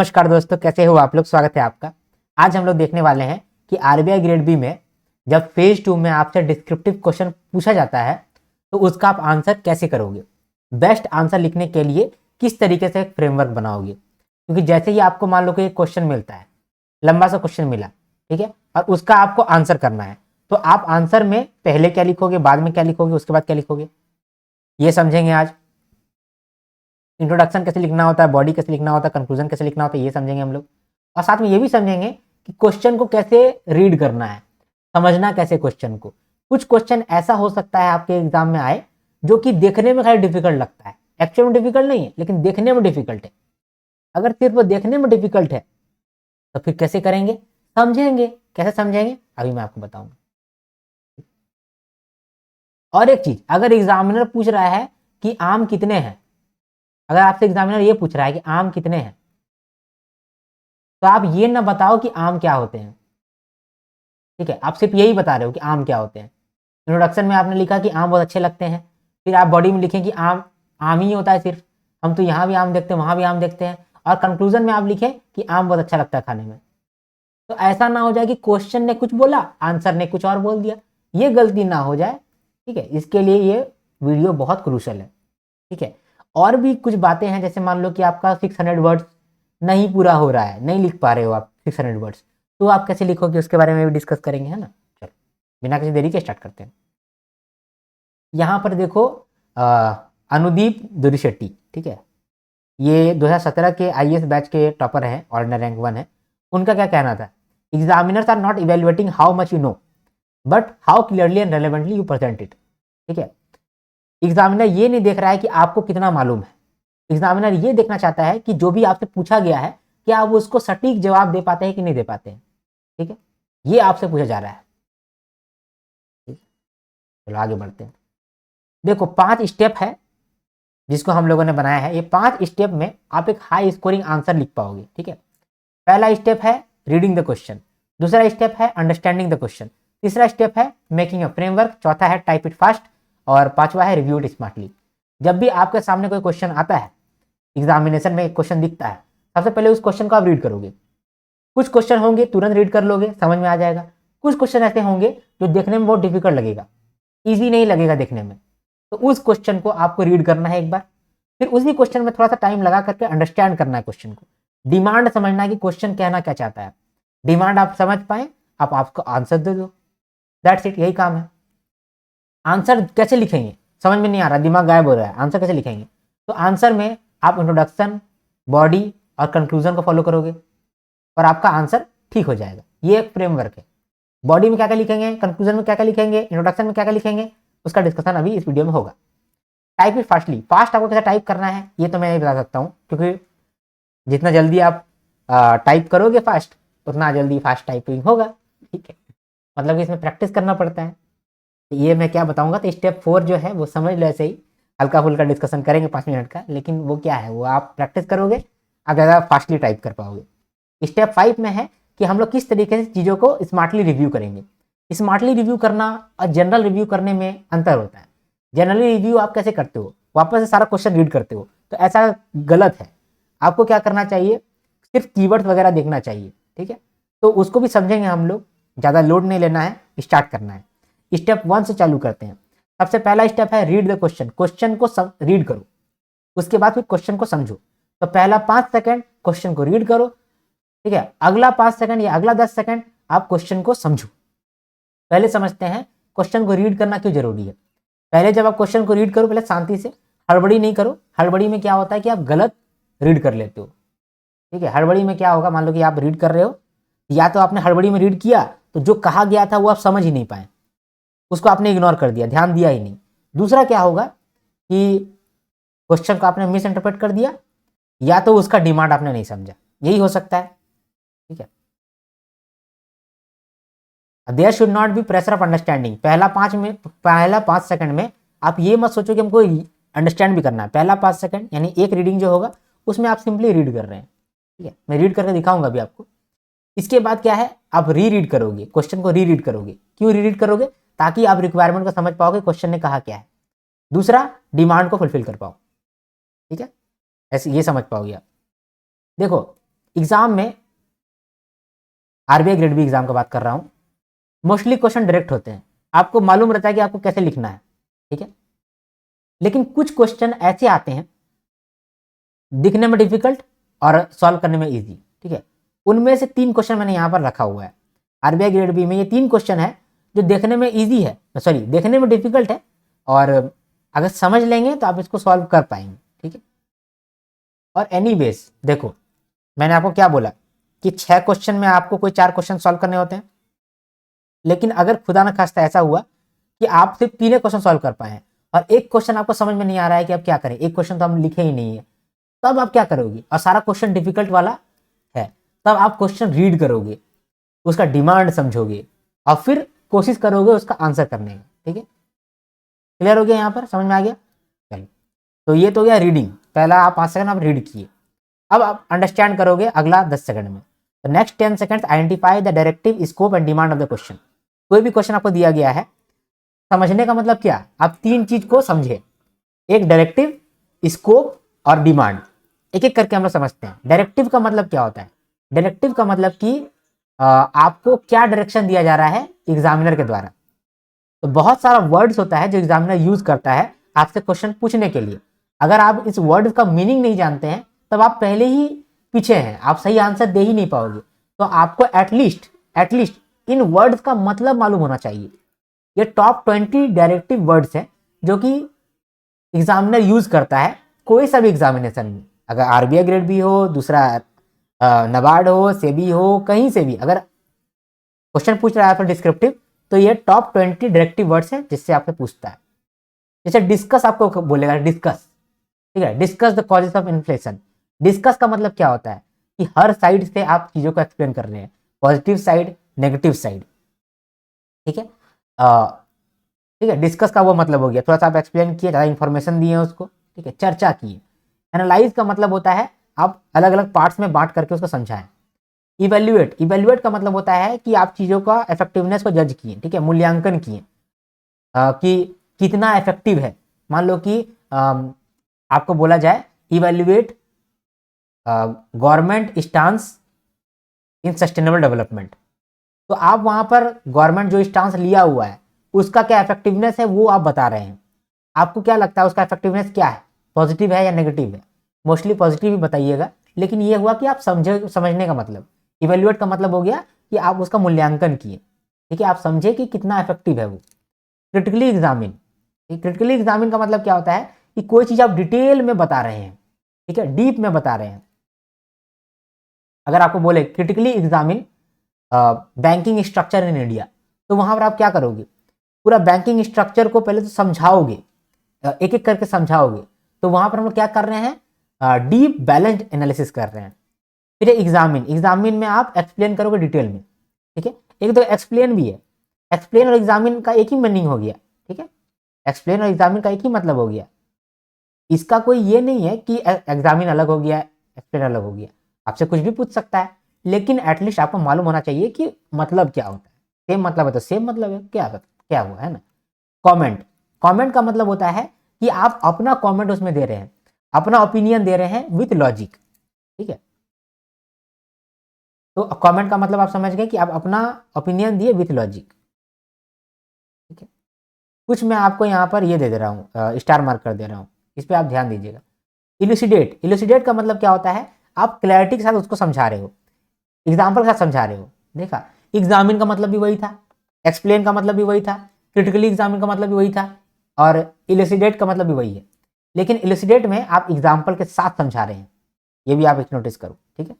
नमस्कार दोस्तों, कैसे हो आप लोग। स्वागत है आपका। आज हम लोग देखने वाले हैं कि आरबीआई ग्रेड बी में जब फेज 2 में आपसे डिस्क्रिप्टिव क्वेश्चन पूछा जाता है तो उसका आप आंसर कैसे करोगे, बेस्ट आंसर लिखने के लिए किस तरीके से एक फ्रेमवर्क बनाओगे। क्योंकि जैसे ही आपको मान लो कि एक क्वेश्चन मिलता है, लंबा सा क्वेश्चन मिला, ठीक है, और उसका आपको आंसर करना है, तो आप आंसर में पहले क्या लिखोगे, बाद में क्या लिखोगे, उसके बाद क्या लिखोगे, ये समझेंगे आज। इंट्रोडक्शन कैसे लिखना होता है, बॉडी कैसे लिखना होता है, कंक्लूजन कैसे लिखना होता है, ये समझेंगे हम लोग। और साथ में ये भी समझेंगे कि क्वेश्चन को कैसे रीड करना है, समझना कैसे क्वेश्चन को। कुछ क्वेश्चन ऐसा हो सकता है आपके एग्जाम में आए जो कि देखने में खाली डिफिकल्ट लगता है, एक्चुअल में डिफिकल्ट नहीं है, लेकिन देखने में डिफिकल्ट है। अगर सिर्फ वो देखने में डिफिकल्ट है तो फिर कैसे करेंगे, समझेंगे। कैसे समझेंगे अभी मैं आपको बताऊंगा। और एक चीज, अगर एग्जामिनर पूछ रहा है कि आम कितने हैं, अगर आपसे एग्जामिनर ये पूछ रहा है कि आम कितने हैं, तो आप ये ना बताओ कि आम क्या होते हैं, ठीक है। आप सिर्फ यही बता रहे हो कि आम क्या होते हैं। इंट्रोडक्शन में आपने लिखा कि आम बहुत अच्छे लगते हैं, फिर आप बॉडी में लिखें कि आम आम ही होता है सिर्फ, हम तो यहाँ भी आम देखते हैं, वहाँ भी आम देखते हैं, और कंक्लूजन में आप लिखें कि आम बहुत अच्छा लगता है खाने में। तो ऐसा ना हो जाए कि क्वेश्चन ने कुछ बोला, आंसर ने कुछ और बोल दिया, ये गलती ना हो जाए, ठीक है। इसके लिए ये वीडियो बहुत क्रूशल है, ठीक है। और भी कुछ बातें हैं, जैसे मान लो कि आपका 600 वर्ड्स नहीं पूरा हो रहा है, नहीं लिख पा रहे हो आप 600 वर्ड्स, तो आप कैसे लिखोगे उसके बारे में भी डिस्कस करेंगे, है ना। चलो बिना किसी देरी के स्टार्ट करते हैं। यहाँ पर देखो, अनुदीप दुरिशेट्टी, ठीक है, ये 2017 के आईएएस बैच के टॉपर हैं, ऑर्डिनरी रैंक 1 है। उनका क्या कहना था, examiners are not evaluating how much you know but how clearly and relevantly you present it, ठीक है। एग्जामिनर ये नहीं देख रहा है कि आपको कितना मालूम है, एग्जामिनर ये देखना चाहता है कि जो भी आपसे पूछा गया है क्या आप उसको सटीक जवाब दे पाते हैं कि नहीं दे पाते हैं, ठीक है। ये आपसे पूछा जा रहा है। चलो आगे बढ़ते हैं। देखो 5 स्टेप है जिसको हम लोगों ने बनाया है। ये 5 स्टेप में आप एक हाई स्कोरिंग आंसर लिख पाओगे, ठीक है। पहला स्टेप है रीडिंग द क्वेश्चन, दूसरा स्टेप है अंडरस्टैंडिंग द क्वेश्चन, तीसरा स्टेप है मेकिंग अ फ्रेमवर्क, चौथा है टाइप इट फास्ट, और पांचवा है रिव्यू इट स्मार्टली। जब भी आपके सामने कोई क्वेश्चन आता है, एग्जामिनेशन में एक क्वेश्चन दिखता है, सबसे पहले उस क्वेश्चन को आप रीड करोगे। कुछ क्वेश्चन होंगे तुरंत रीड कर लोगे, समझ में आ जाएगा। कुछ क्वेश्चन ऐसे होंगे जो देखने में बहुत डिफिकल्ट लगेगा, ईजी नहीं लगेगा देखने में, तो उस क्वेश्चन को आपको रीड करना है एक बार। फिर उसी क्वेश्चन में थोड़ा सा टाइम लगा करके अंडरस्टैंड करना है क्वेश्चन को, डिमांड समझना है कि क्वेश्चन कहना क्या चाहता है। डिमांड आप समझ पाए, आप आपको आंसर दे दो, दैट्स इट, यही काम है। आंसर कैसे लिखेंगे, समझ में नहीं आ रहा, दिमाग गायब हो रहा है, आंसर कैसे लिखेंगे। तो आंसर में आप इंट्रोडक्शन, बॉडी और कंक्लूजन को फॉलो करोगे और आपका आंसर ठीक हो जाएगा। ये एक फ्रेमवर्क है। बॉडी में क्या क्या लिखेंगे, कंक्लूजन में क्या क्या लिखेंगे, इंट्रोडक्शन में क्या क्या लिखेंगे, उसका डिस्कशन अभी इस वीडियो में होगा। टाइप इट फास्टली, फास्ट आपको कैसे टाइप करना है ये तो मैं नहीं बता सकता हूँ, क्योंकि जितना जल्दी आप टाइप करोगे फास्ट, उतना जल्दी फास्ट टाइपिंग होगा, ठीक है। मतलब कि इसमें प्रैक्टिस करना पड़ता है। तो ये मैं क्या बताऊंगा, तो स्टेप 4 जो है वो समझ लो, ऐसे ही हल्का फुल्का डिस्कशन करेंगे 5 मिनट का, लेकिन वो क्या है, वो आप प्रैक्टिस करोगे अगर आप फास्टली टाइप कर पाओगे। स्टेप 5 में है कि हम लोग किस तरीके से चीज़ों को स्मार्टली रिव्यू करेंगे। स्मार्टली रिव्यू करना और जनरल रिव्यू करने में अंतर होता है। जनरली रिव्यू आप कैसे करते हो, वापस से सारा क्वेश्चन रीड करते हो, तो ऐसा गलत है। आपको क्या करना चाहिए, सिर्फ कीवर्ड्स वगैरह देखना चाहिए, ठीक है। तो उसको भी समझेंगे हम लोग, ज़्यादा लोड नहीं लेना है, स्टार्ट करना है। स्टेप 1 से चालू करते हैं। सबसे पहला स्टेप है रीड द क्वेश्चन, क्वेश्चन को रीड करो, उसके बाद फिर क्वेश्चन को समझो। तो पहला 5 सेकंड क्वेश्चन को रीड करो, ठीक है, अगला 5 सेकंड या अगला 10 सेकंड आप क्वेश्चन को समझो। पहले समझते हैं क्वेश्चन को रीड करना क्यों जरूरी है। पहले जब आप क्वेश्चन को रीड करो, पहले शांति से, हड़बड़ी नहीं करो। हड़बड़ी में क्या होता है कि आप गलत रीड कर लेते हो, ठीक है। हड़बड़ी में क्या होगा, मान लो कि आप रीड कर रहे हो, या तो आपने हड़बड़ी में रीड किया तो जो कहा गया था वो आप समझ ही नहीं पाए, उसको आपने इग्नोर कर दिया, ध्यान दिया ही नहीं। दूसरा क्या होगा कि क्वेश्चन को आपने मिस इंटरप्रेट कर दिया, या तो उसका डिमांड आपने नहीं समझा, यही हो सकता है, ठीक है। There should not be pressure of understanding. पहला 5 सेकंड में आप ये मत सोचो कि हमको अंडरस्टैंड भी करना है। पहला 5 सेकंड यानी एक रीडिंग जो होगा उसमें आप सिंपली रीड कर रहे हैं, ठीक है। मैं रीड करके दिखाऊंगा अभी आपको। इसके बाद क्या है, आप रीड करोगे, क्वेश्चन को रीड करोगे। क्यों रीड करोगे, ताकि आप रिक्वायरमेंट को समझ पाओगे, क्वेश्चन ने कहा क्या है। दूसरा, डिमांड को फुलफिल कर पाओ, ठीक है, ऐसे ये समझ पाओगे आप। देखो एग्जाम में, आरबीआई ग्रेड बी एग्जाम का बात कर रहा हूँ, मोस्टली क्वेश्चन डायरेक्ट होते हैं, आपको मालूम रहता है कि आपको कैसे लिखना है, ठीक है। लेकिन कुछ क्वेश्चन ऐसे आते हैं दिखने में डिफिकल्ट और सॉल्व करने में इजी, ठीक है। उनमें से 3 क्वेश्चन मैंने यहाँ पर रखा हुआ है। आरबीआई ग्रेड बी में ये 3 क्वेश्चन है जो देखने में इजी है, सॉरी देखने में डिफिकल्ट है, और अगर समझ लेंगे तो आप इसको सॉल्व कर पाएंगे, ठीक है। और एनीवेज देखो, मैंने आपको क्या बोला कि 6 क्वेश्चन में आपको कोई 4 क्वेश्चन सॉल्व करने होते हैं, लेकिन अगर खुदा न खास्ता ऐसा हुआ कि आप सिर्फ 3 क्वेश्चन सॉल्व कर पाए और एक क्वेश्चन आपको समझ में नहीं आ रहा है कि आप क्या करें, एक क्वेश्चन तो हम लिखे ही नहीं है, तब आप क्या करोगे, और सारा क्वेश्चन डिफिकल्ट वाला है, तब आप क्वेश्चन रीड करोगे, उसका डिमांड समझोगे और फिर कोशिश करोगे उसका आंसर करने का, ठीक है। क्लियर हो गया, यहाँ पर समझ में आ गया। चलो, तो ये तो गया रीडिंग, पहला आप 5 सेकंड आप रीड किए। अब आप अंडरस्टैंड करोगे अगला 10 सेकंड में। तो next 10 second identify the directive, scope and demand of the question. कोई भी क्वेश्चन आपको दिया गया है, समझने का मतलब क्या, आप 3 चीज को समझे, एक डायरेक्टिव, स्कोप और डिमांड। एक एक करके हम लोग समझते हैं। डायरेक्टिव का मतलब क्या होता है, डायरेक्टिव का मतलब कि आपको क्या डायरेक्शन दिया जा रहा है एग्जामिनर के द्वारा। तो बहुत सारा वर्ड्स होता है जो एग्जामिनर यूज करता है आपसे क्वेश्चन पूछने के लिए। अगर आप इस वर्ड का मीनिंग नहीं जानते हैं तब आप पहले ही पीछे हैं, आप सही आंसर दे ही नहीं पाओगे। तो आपको एटलीस्ट इन वर्ड्स का मतलब मालूम होना चाहिए। ये टॉप 20 डायरेक्टिव वर्ड्स हैं जो कि एग्जामिनर यूज करता है कोई सा भी एग्जामिनेशन में, अगर आरबीआई ग्रेड भी हो, दूसरा नबार्ड हो, सेबी हो, कहीं से भी अगर क्वेश्चन पूछ रहा है आपको डिस्क्रिप्टिव, तो ये टॉप 20 डायरेक्टिव वर्ड्स हैं जिससे आपसे पूछता है। जैसे डिस्कस आपको बोलेगा, डिस्कस, ठीक है, discuss the causes of inflation. Discuss का मतलब क्या होता है कि हर साइड से आप चीजों को एक्सप्लेन कर रहे हैं, पॉजिटिव साइड, नेगेटिव साइड, ठीक है। ठीक है, डिस्कस का वो मतलब हो गया थोड़ा सा आप एक्सप्लेन किए, ज़्यादा इंफॉर्मेशन दिए उसको, ठीक है, चर्चा किए। एनालाइज का मतलब होता है आप अलग अलग पार्ट्स में बांट करके उसको समझाएं। इवेल्युएट का मतलब होता है कि आप चीज़ों का इफेक्टिवनेस को जज किए, ठीक है, मूल्यांकन किए कि कितना इफेक्टिव है। मान लो कि आपको बोला जाए इवेल्युएट गवर्नमेंट स्टांस इन सस्टेनेबल डेवलपमेंट, तो आप वहां पर गवर्नमेंट जो स्टांस लिया हुआ है उसका क्या इफेक्टिवनेस है वो आप बता रहे हैं। आपको क्या लगता है उसका इफेक्टिवनेस क्या है, पॉजिटिव है या नेगेटिव है? मोस्टली पॉजिटिव ही बताइएगा, लेकिन ये हुआ कि आप समझने का मतलब। इवेल्युएट का मतलब हो गया कि आप उसका मूल्यांकन किए, ठीक है, आप समझे कि कितना इफेक्टिव है वो। क्रिटिकली एग्जामिन, क्रिटिकली एग्जामिन का मतलब क्या होता है कि कोई चीज आप डिटेल में बता रहे हैं, ठीक है, डीप में बता रहे हैं। अगर आपको बोले critically examine banking structure in India, तो वहां पर आप क्या करोगे, पूरा बैंकिंग स्ट्रक्चर को पहले तो समझाओगे, एक एक करके समझाओगे। तो वहां पर हम लोग क्या कर रहे हैं, डीप बैलेंस्ड एनालिसिस कर रहे हैं। फिर एग्जामिन में आप एक्सप्लेन करोगे डिटेल में, ठीक है। एक तो एक्सप्लेन भी है, एक्सप्लेन और एग्जामिन का एक ही मीनिंग हो गया, ठीक है, एक्सप्लेन और एग्जामिन का एक ही मतलब हो गया। इसका कोई ये नहीं है कि एग्जामिन अलग हो गया, एक्सप्लेन अलग हो गया, आपसे कुछ भी पूछ सकता है, लेकिन एटलीस्ट आपको मालूम होना चाहिए कि मतलब क्या होता है। सेम मतलब है तो सेम मतलब है, क्या हुआ है ना। कमेंट का मतलब होता है कि आप अपना कमेंट उसमें दे रहे हैं, अपना ओपिनियन दे रहे हैं विथ लॉजिक, ठीक है। तो कमेंट का मतलब आप समझ गए कि आप अपना ओपिनियन दिए विथ लॉजिक, ठीक है। कुछ मैं आपको यहाँ पर ये दे दे रहा हूँ, स्टार मार्क कर दे रहा हूँ, इस पर आप ध्यान दीजिएगा। इलुसिडेट का मतलब क्या होता है, आप क्लैरिटी के साथ उसको समझा रहे हो, एग्जाम्पल के साथ समझा रहे हो। देखा, एग्जामिन का मतलब भी वही था, एक्सप्लेन का मतलब भी वही था, क्रिटिकली एग्जामिन का मतलब भी वही था, और इलुसिडेट का मतलब भी वही है। लेकिन इलुसिडेट में आप एग्जाम्पल के साथ समझा रहे हैं, ये भी आप एक नोटिस करो, ठीक है।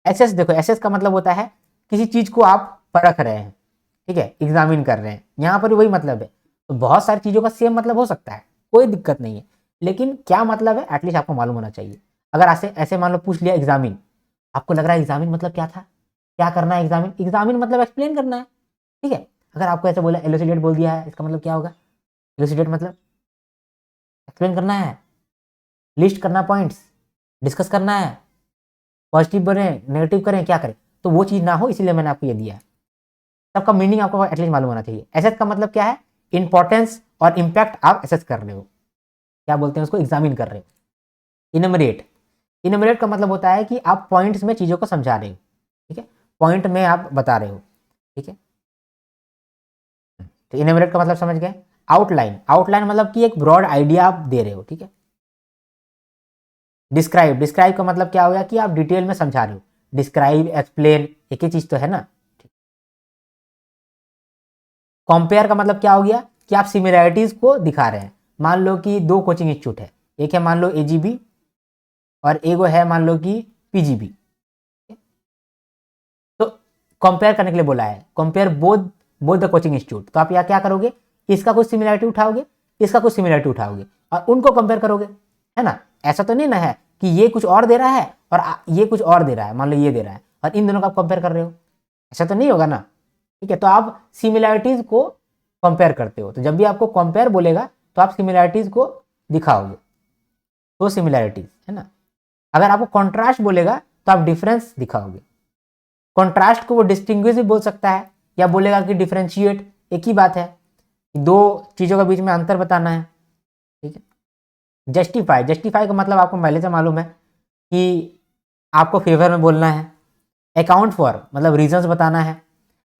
एसेस देखो, एसेस का मतलब होता है किसी चीज को आप परख रहे हैं, ठीक है, एग्जामिन कर रहे हैं, यहाँ पर वही मतलब है। तो बहुत सारी चीजों का सेम मतलब हो सकता है, कोई दिक्कत नहीं है, लेकिन क्या मतलब है एटलीस्ट आपको मालूम होना चाहिए। अगर ऐसे ऐसे मान लो पूछ लिया एग्जामिन, आपको लग रहा है एग्जामिन मतलब क्या था, क्या करना है एग्जामिन मतलब एक्सप्लेन करना है, ठीक है। अगर आपको ऐसे बोला एलुसिडेट बोल दिया है, इसका मतलब क्या होगा, एलुसिडेट मतलब एक्सप्लेन करना है, लिस्ट करना, पॉइंट्स डिस्कस करना है, पॉजिटिव करें नेगेटिव करें क्या करें, तो वो चीज़ ना हो इसीलिए मैंने आपको ये दिया है। सबका मीनिंग आपको एटलीस्ट मालूम होना चाहिए। एसेस का मतलब क्या है, इंपॉर्टेंस और इम्पैक्ट आप एसेस कर रहे हो, क्या बोलते हैं उसको, एग्जामिन कर रहे हो। इनमरेट, इनमरेट का मतलब होता है कि आप पॉइंट्स में चीज़ों को समझा रहे हो, ठीक है, पॉइंट में आप बता रहे हो, ठीक है। तो इनमरेट का मतलब समझ गए। आउटलाइन, आउटलाइन मतलब कि एक ब्रॉड आइडिया आप दे रहे हो, ठीक है। डिस्क्राइब, डिस्क्राइब का मतलब क्या हो गया कि आप डिटेल में समझा रहे हो। डिस्क्राइब, एक्सप्लेन, एक ही चीज तो है ना। कंपेयर का मतलब क्या हो गया कि आप सिमिलैरिटीज को दिखा रहे हैं। मान लो कि दो कोचिंग इंस्टीट्यूट है, एक है मान लो एजीबी और एगो है मान लो कि पीजीबी। तो कंपेयर करने के लिए बोला है, compare both both the coaching institute. तो आप यहाँ क्या करोगे, इसका कुछ सिमिलैरिटी उठाओगे, इसका कुछ सिमिलैरिटी उठाओगे और उनको कंपेयर करोगे, है ना। ऐसा तो नहीं ना है कि ये कुछ और दे रहा है और ये कुछ और दे रहा है, मान लो ये दे रहा है और इन दोनों का आप कंपेयर कर रहे हो, ऐसा तो नहीं होगा ना, ठीक है। तो आप सिमिलैरिटीज को कंपेयर करते हो। तो जब भी आपको कंपेयर बोलेगा तो आप सिमिलैरिटीज को दिखाओगे, तो सिमिलैरिटीज, है ना। अगर आपको कॉन्ट्रास्ट बोलेगा तो आप डिफरेंस दिखाओगे। कॉन्ट्रास्ट को वो डिस्टिंग्विश भी बोल सकता है या बोलेगा कि डिफरेंशिएट, एक ही बात है, दो चीजों के बीच में अंतर बताना है, ठीक है। जस्टिफाई, जस्टिफाई का मतलब आपको पहले से मालूम है कि आपको फेवर में बोलना है। अकाउंट फॉर मतलब रीजंस बताना है।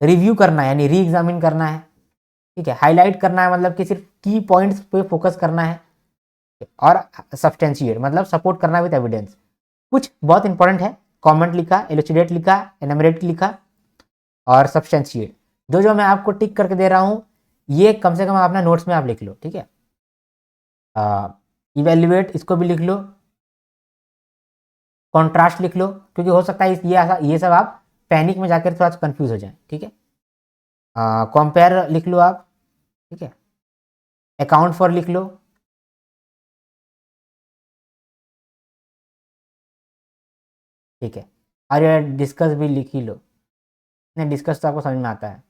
रिव्यू करना है यानी री एग्जामिन करना है, ठीक है। हाईलाइट करना है मतलब कि सिर्फ की पॉइंट्स पे फोकस करना है। और सब्सटेंशिएट मतलब सपोर्ट करना विद एविडेंस। कुछ बहुत इंपॉर्टेंट है, कमेंट लिखा, एलुसिडेट लिखा, एनमरेट लिखा और सब्सटेंशिएट। जो जो मैं आपको टिक करके दे रहा हूँ ये कम से कम अपना नोट्स में आप लिख लो, ठीक है। इवेल्युएट इसको भी लिख लो, कॉन्ट्रास्ट लिख लो, क्योंकि हो सकता है ये सब आप पैनिक में जाकर थोड़ा सा कंफ्यूज हो जाए, ठीक है। कंपेयर लिख लो आप, ठीक है। अकाउंट फॉर लिख लो, ठीक है। और ये डिस्कस भी लिख ही लो, नहीं डिस्कस तो आपको समझ में आता है,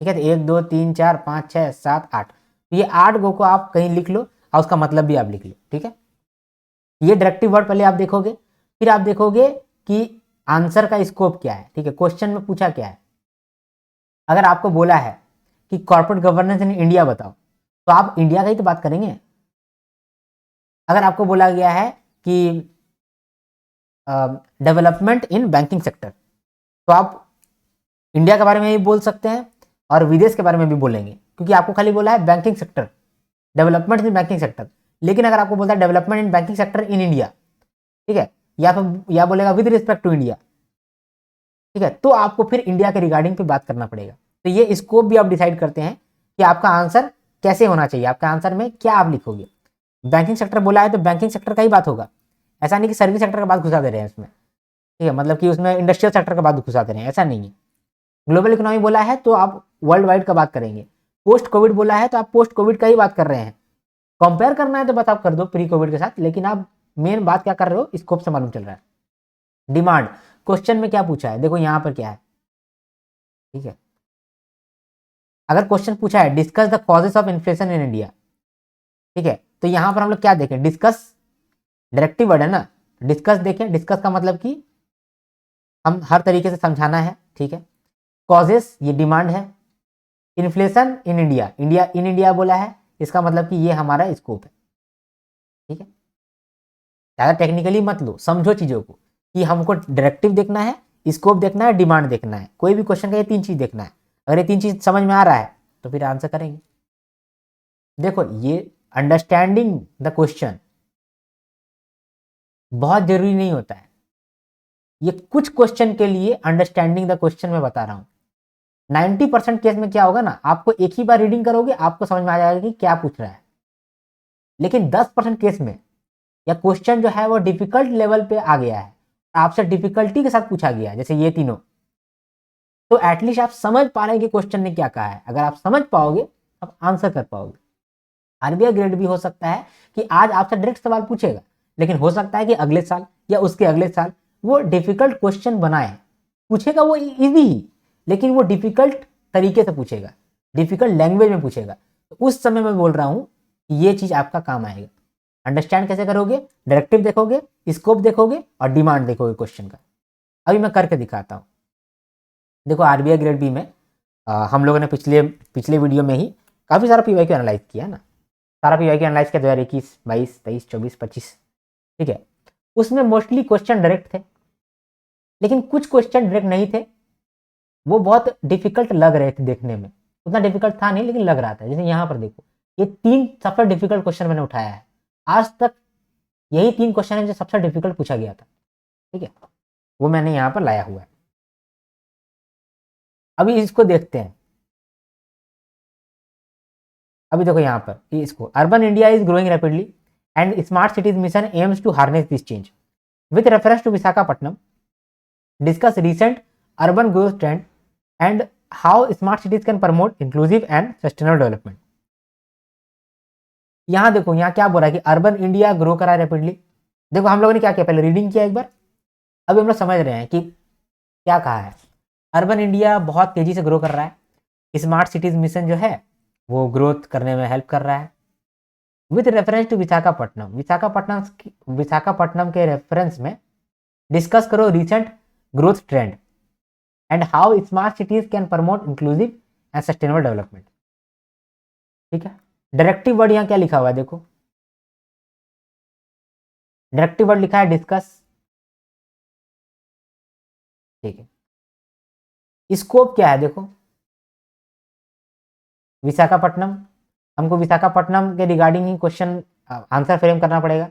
ठीक है। तो 1 2 3 4 5 6 7 8, ये 8 गो को आप कहीं लिख लो और उसका मतलब भी आप लिख लो, ठीक है। ये डायरेक्टिव वर्ड पहले आप देखोगे, फिर आप देखोगे कि आंसर का स्कोप क्या है, ठीक है। क्वेश्चन में पूछा क्या है। अगर आपको बोला है कि कॉर्पोरेट गवर्नेंस इन इंडिया बताओ, तो आप इंडिया का ही तो बात करेंगे। अगर आपको बोला गया है कि डेवलपमेंट इन बैंकिंग सेक्टर, तो आप इंडिया के बारे में भी बोल सकते हैं और विदेश के बारे में भी बोलेंगे, क्योंकि आपको खाली बोला है banking sector, development in banking sector. लेकिन अगर आपको बोलता है development in banking sector in India, ठीक है, या फिर या बोलेगा विद रिस्पेक्ट टू इंडिया, ठीक है, तो आपको फिर इंडिया के रिगार्डिंग पे बात करना पड़ेगा। तो ये स्कोप भी आप डिसाइड करते हैं कि आपका आंसर कैसे होना चाहिए, आपका आंसर में क्या आप लिखोगे। बैंकिंग सेक्टर बोला है तो बैंकिंग सेक्टर का ही बात होगा, ऐसा नहीं कि सर्विस सेक्टर का बात घुसा दे रहे हैं इसमें, ठीक है, मतलब कि उसमें इंडस्ट्रियल सेक्टर का बात घुसा दे रहे हैं, ऐसा नहीं है। ग्लोबल इकोनॉमी बोला है तो आप वर्ल्ड वाइड का बात करेंगे। पोस्ट कोविड बोला है तो आप पोस्ट कोविड का ही बात कर रहे हैं। कंपेयर करना है तो बस आप कर दो प्री कोविड के साथ, लेकिन आप मेन बात क्या कर रहे हो स्कोप से मालूम चल रहा है। डिमांड, क्वेश्चन में क्या पूछा है, देखो यहाँ पर क्या है, ठीक है। अगर क्वेश्चन पूछा है discuss the causes of inflation in India, ठीक है, तो यहां पर हम लोग क्या देखें, डिस्कस डायरेक्टिव वर्ड है ना, डिस्कस देखें। डिस्कस का मतलब कि हम हर तरीके से समझाना है, ठीक है। कॉजेस ये डिमांड है। Inflation in India, India in India बोला है, इसका मतलब कि ये हमारा स्कोप है, ठीक है। ज़्यादा टेक्निकली मत लो, समझो चीज़ों को कि हमको डायरेक्टिव देखना है, स्कोप देखना है, डिमांड देखना है। कोई भी क्वेश्चन का ये 3 चीज़ देखना है। अगर ये 3 चीज़ समझ में आ रहा है तो फिर आंसर करेंगे। देखो ये अंडरस्टैंडिंग द क्वेश्चन बहुत जरूरी नहीं होता है। ये कुछ क्वेश्चन के लिए अंडरस्टैंडिंग द क्वेश्चन में बता रहा हूं। 90% केस में क्या होगा ना, आपको एक ही बार रीडिंग करोगे आपको समझ में आ जाएगा कि क्या पूछ रहा है। लेकिन 10% केस में या क्वेश्चन जो है वो डिफिकल्ट लेवल पे आ गया है, आपसे डिफिकल्टी के साथ पूछा गया है, जैसे ये तीनों, तो एटलीस्ट आप समझ पा रहे हैं कि क्वेश्चन ने क्या कहा है। अगर आप समझ पाओगे आप आंसर कर पाओगे। आरबीआई ग्रेड भी हो सकता है कि आज आपसे डायरेक्ट सवाल पूछेगा, लेकिन हो सकता है कि अगले साल या उसके अगले साल वो डिफिकल्ट क्वेश्चन बनाए, पूछेगा वो इजी ही, लेकिन वो डिफिकल्ट तरीके से पूछेगा, डिफिकल्ट लैंग्वेज में पूछेगा। तो उस समय मैं बोल रहा हूं कि ये चीज आपका काम आएगा। अंडरस्टैंड कैसे करोगे, डायरेक्टिव देखोगे, स्कोप देखोगे और डिमांड देखोगे क्वेश्चन का। अभी मैं करके दिखाता हूं। देखो आरबीआई ग्रेड बी में हम लोगों ने पिछले पिछले वीडियो में ही काफी सारा पीवाईक्यू एनालाइज किया है ना। सारा पीवाईक्यू एनालाइज किया 2021, 22, 23, 24, 25, ठीक है। उसमें मोस्टली क्वेश्चन डायरेक्ट थे, लेकिन कुछ क्वेश्चन डायरेक्ट नहीं थे, वो बहुत डिफिकल्ट लग रहे थे देखने में। उतना डिफिकल्ट था नहीं, लेकिन लग रहा था। जैसे यहाँ पर देखो, ये 3 सबसे डिफिकल्ट क्वेश्चन मैंने उठाया है आज तक। यही 3 क्वेश्चन है जो सबसे डिफिकल्ट पूछा गया था, ठीक है, वो मैंने यहाँ पर लाया हुआ है। अभी इसको देखते हैं। अभी देखो यहाँ पर इसको, urban India is growing rapidly and smart cities mission aims to harness this change with reference to Visakhapatnam, discuss recent urban growth trend and how smart cities can promote inclusive and sustainable development. यहाँ देखो, यहाँ क्या बोल रहा है कि urban India grow करा rapidly. देखो हम लोगों ने क्या किया, पहले रीडिंग किया एक बार, अभी हम लोग समझ रहे हैं कि क्या कहा है। अर्बन इंडिया बहुत तेजी से ग्रो कर रहा है, स्मार्ट सिटीज मिशन जो है वो ग्रोथ करने में हेल्प कर रहा है। With reference to Visakhapatnam, Visakhapatnam के रेफरेंस में डिस्कस करो recent growth trend and how smart cities can promote inclusive and sustainable development. ठीक है, डायरेक्टिव वर्ड यहाँ क्या लिखा हुआ है देखो, डायरेक्टिव वर्ड लिखा है डिस्कस। ठीक है, स्कोप क्या है देखो, विशाखापट्टनम, हमको विशाखापट्टनम के रिगार्डिंग ही क्वेश्चन आंसर फ्रेम करना पड़ेगा।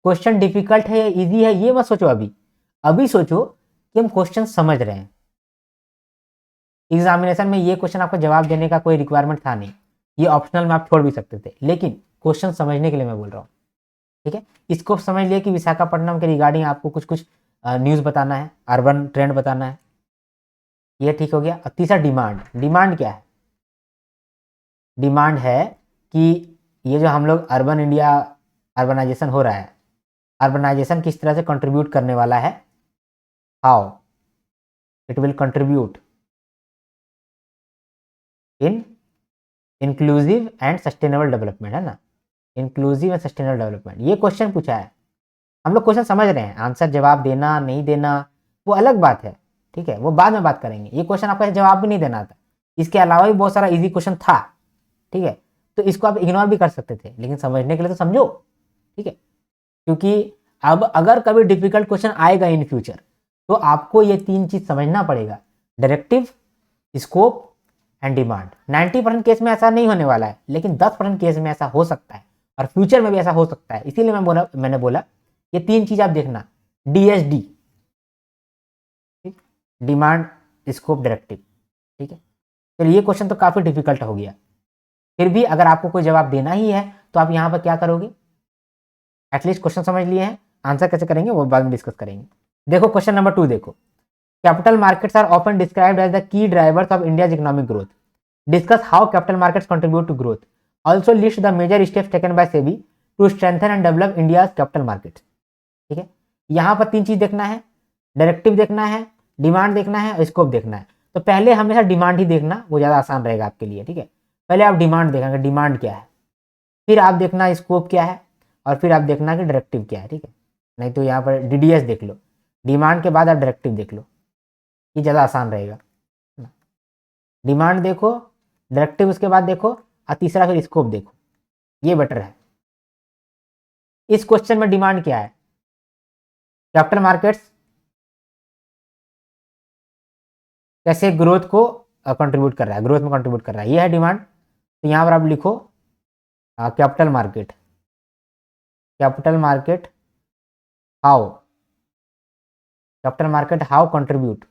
क्वेश्चन डिफिकल्ट है या इजी है ये मत सोचो, अभी सोचो कि हम क्वेश्चन समझ रहे हैं। एग्जामिनेशन में ये क्वेश्चन आपको जवाब देने का कोई रिक्वायरमेंट था नहीं, ये ऑप्शनल में आप छोड़ भी सकते थे, लेकिन क्वेश्चन समझने के लिए मैं बोल रहा हूँ। ठीक है, इसको समझ लिए कि विशाखापट्टनम के रिगार्डिंग आपको कुछ कुछ न्यूज़ बताना है, अर्बन ट्रेंड बताना है, ये ठीक हो गया। और तीसरा डिमांड, डिमांड क्या है, डिमांड है कि ये जो हम लोग अर्बन इंडिया, अर्बनाइजेशन हो रहा है, अर्बनाइजेशन किस तरह से कंट्रीब्यूट करने वाला है, how it will contribute in inclusive and sustainable development, है ना, इंक्लूसिव एंड सस्टेनेबल डेवलपमेंट, ये क्वेश्चन पूछा है। हम लोग क्वेश्चन समझ रहे हैं, आंसर जवाब देना नहीं देना वो अलग बात है, ठीक है, वो बाद में बात करेंगे। ये क्वेश्चन आपका जवाब भी नहीं देना था, इसके अलावा भी बहुत सारा इजी क्वेश्चन था, ठीक है, तो इसको आप इग्नोर भी कर सकते थे, लेकिन समझने के लिए तो समझो, ठीक है, क्योंकि अब अगर कभी डिफिकल्ट क्वेश्चन आएगा इन फ्यूचर तो आपको ये 3 चीज समझना पड़ेगा, directive, scope and demand. 90% case में ऐसा नहीं होने वाला है, लेकिन 10% केस में ऐसा हो सकता है, और फ्यूचर में भी ऐसा हो सकता है। इसीलिए मैंने बोला ये 3 चीज आप देखना, DSD, डिमांड, स्कोप, डायरेक्टिव। ठीक है, तो ये क्वेश्चन तो काफी डिफिकल्ट हो गया, फिर भी अगर आपको कोई जवाब देना ही है तो आप यहाँ पर क्या करोगे, एटलीस्ट क्वेश्चन समझ लिए हैं, आंसर कैसे करेंगे वो बाद में डिस्कस करेंगे। देखो क्वेश्चन नंबर 2 देखो, capital markets are often described as the key drivers of India's economic growth, discuss how capital markets contribute to growth, also list the major steps taken by SEBI to strengthen and develop India's capital markets. ठीक है, यहाँ पर 3 चीज देखना है, directive देखना है, demand देखना है और स्कोप देखना है। तो पहले हमेशा डिमांड ही देखना, वो ज़्यादा आसान रहेगा आपके लिए। ठीक है, पहले आप डिमांड देखेंगे, डिमांड क्या है, फिर आप देखना स्कोप क्या है, और फिर आप देखना कि डायरेक्टिव क्या है। ठीक है, नहीं तो यहाँ पर DDS देख लो, डिमांड के बाद आप डायरेक्टिव देख लो, ये ज़्यादा आसान रहेगा। डिमांड देखो, डायरेक्टिव उसके बाद देखो, और तीसरा फिर स्कोप देखो, ये बेटर है। इस क्वेश्चन में डिमांड क्या है, कैपिटल मार्केट्स कैसे ग्रोथ को कंट्रीब्यूट कर रहा है, ग्रोथ में कंट्रीब्यूट कर रहा है, ये है डिमांड। तो यहाँ पर आप लिखो capital market, capital market how, capital market how contribute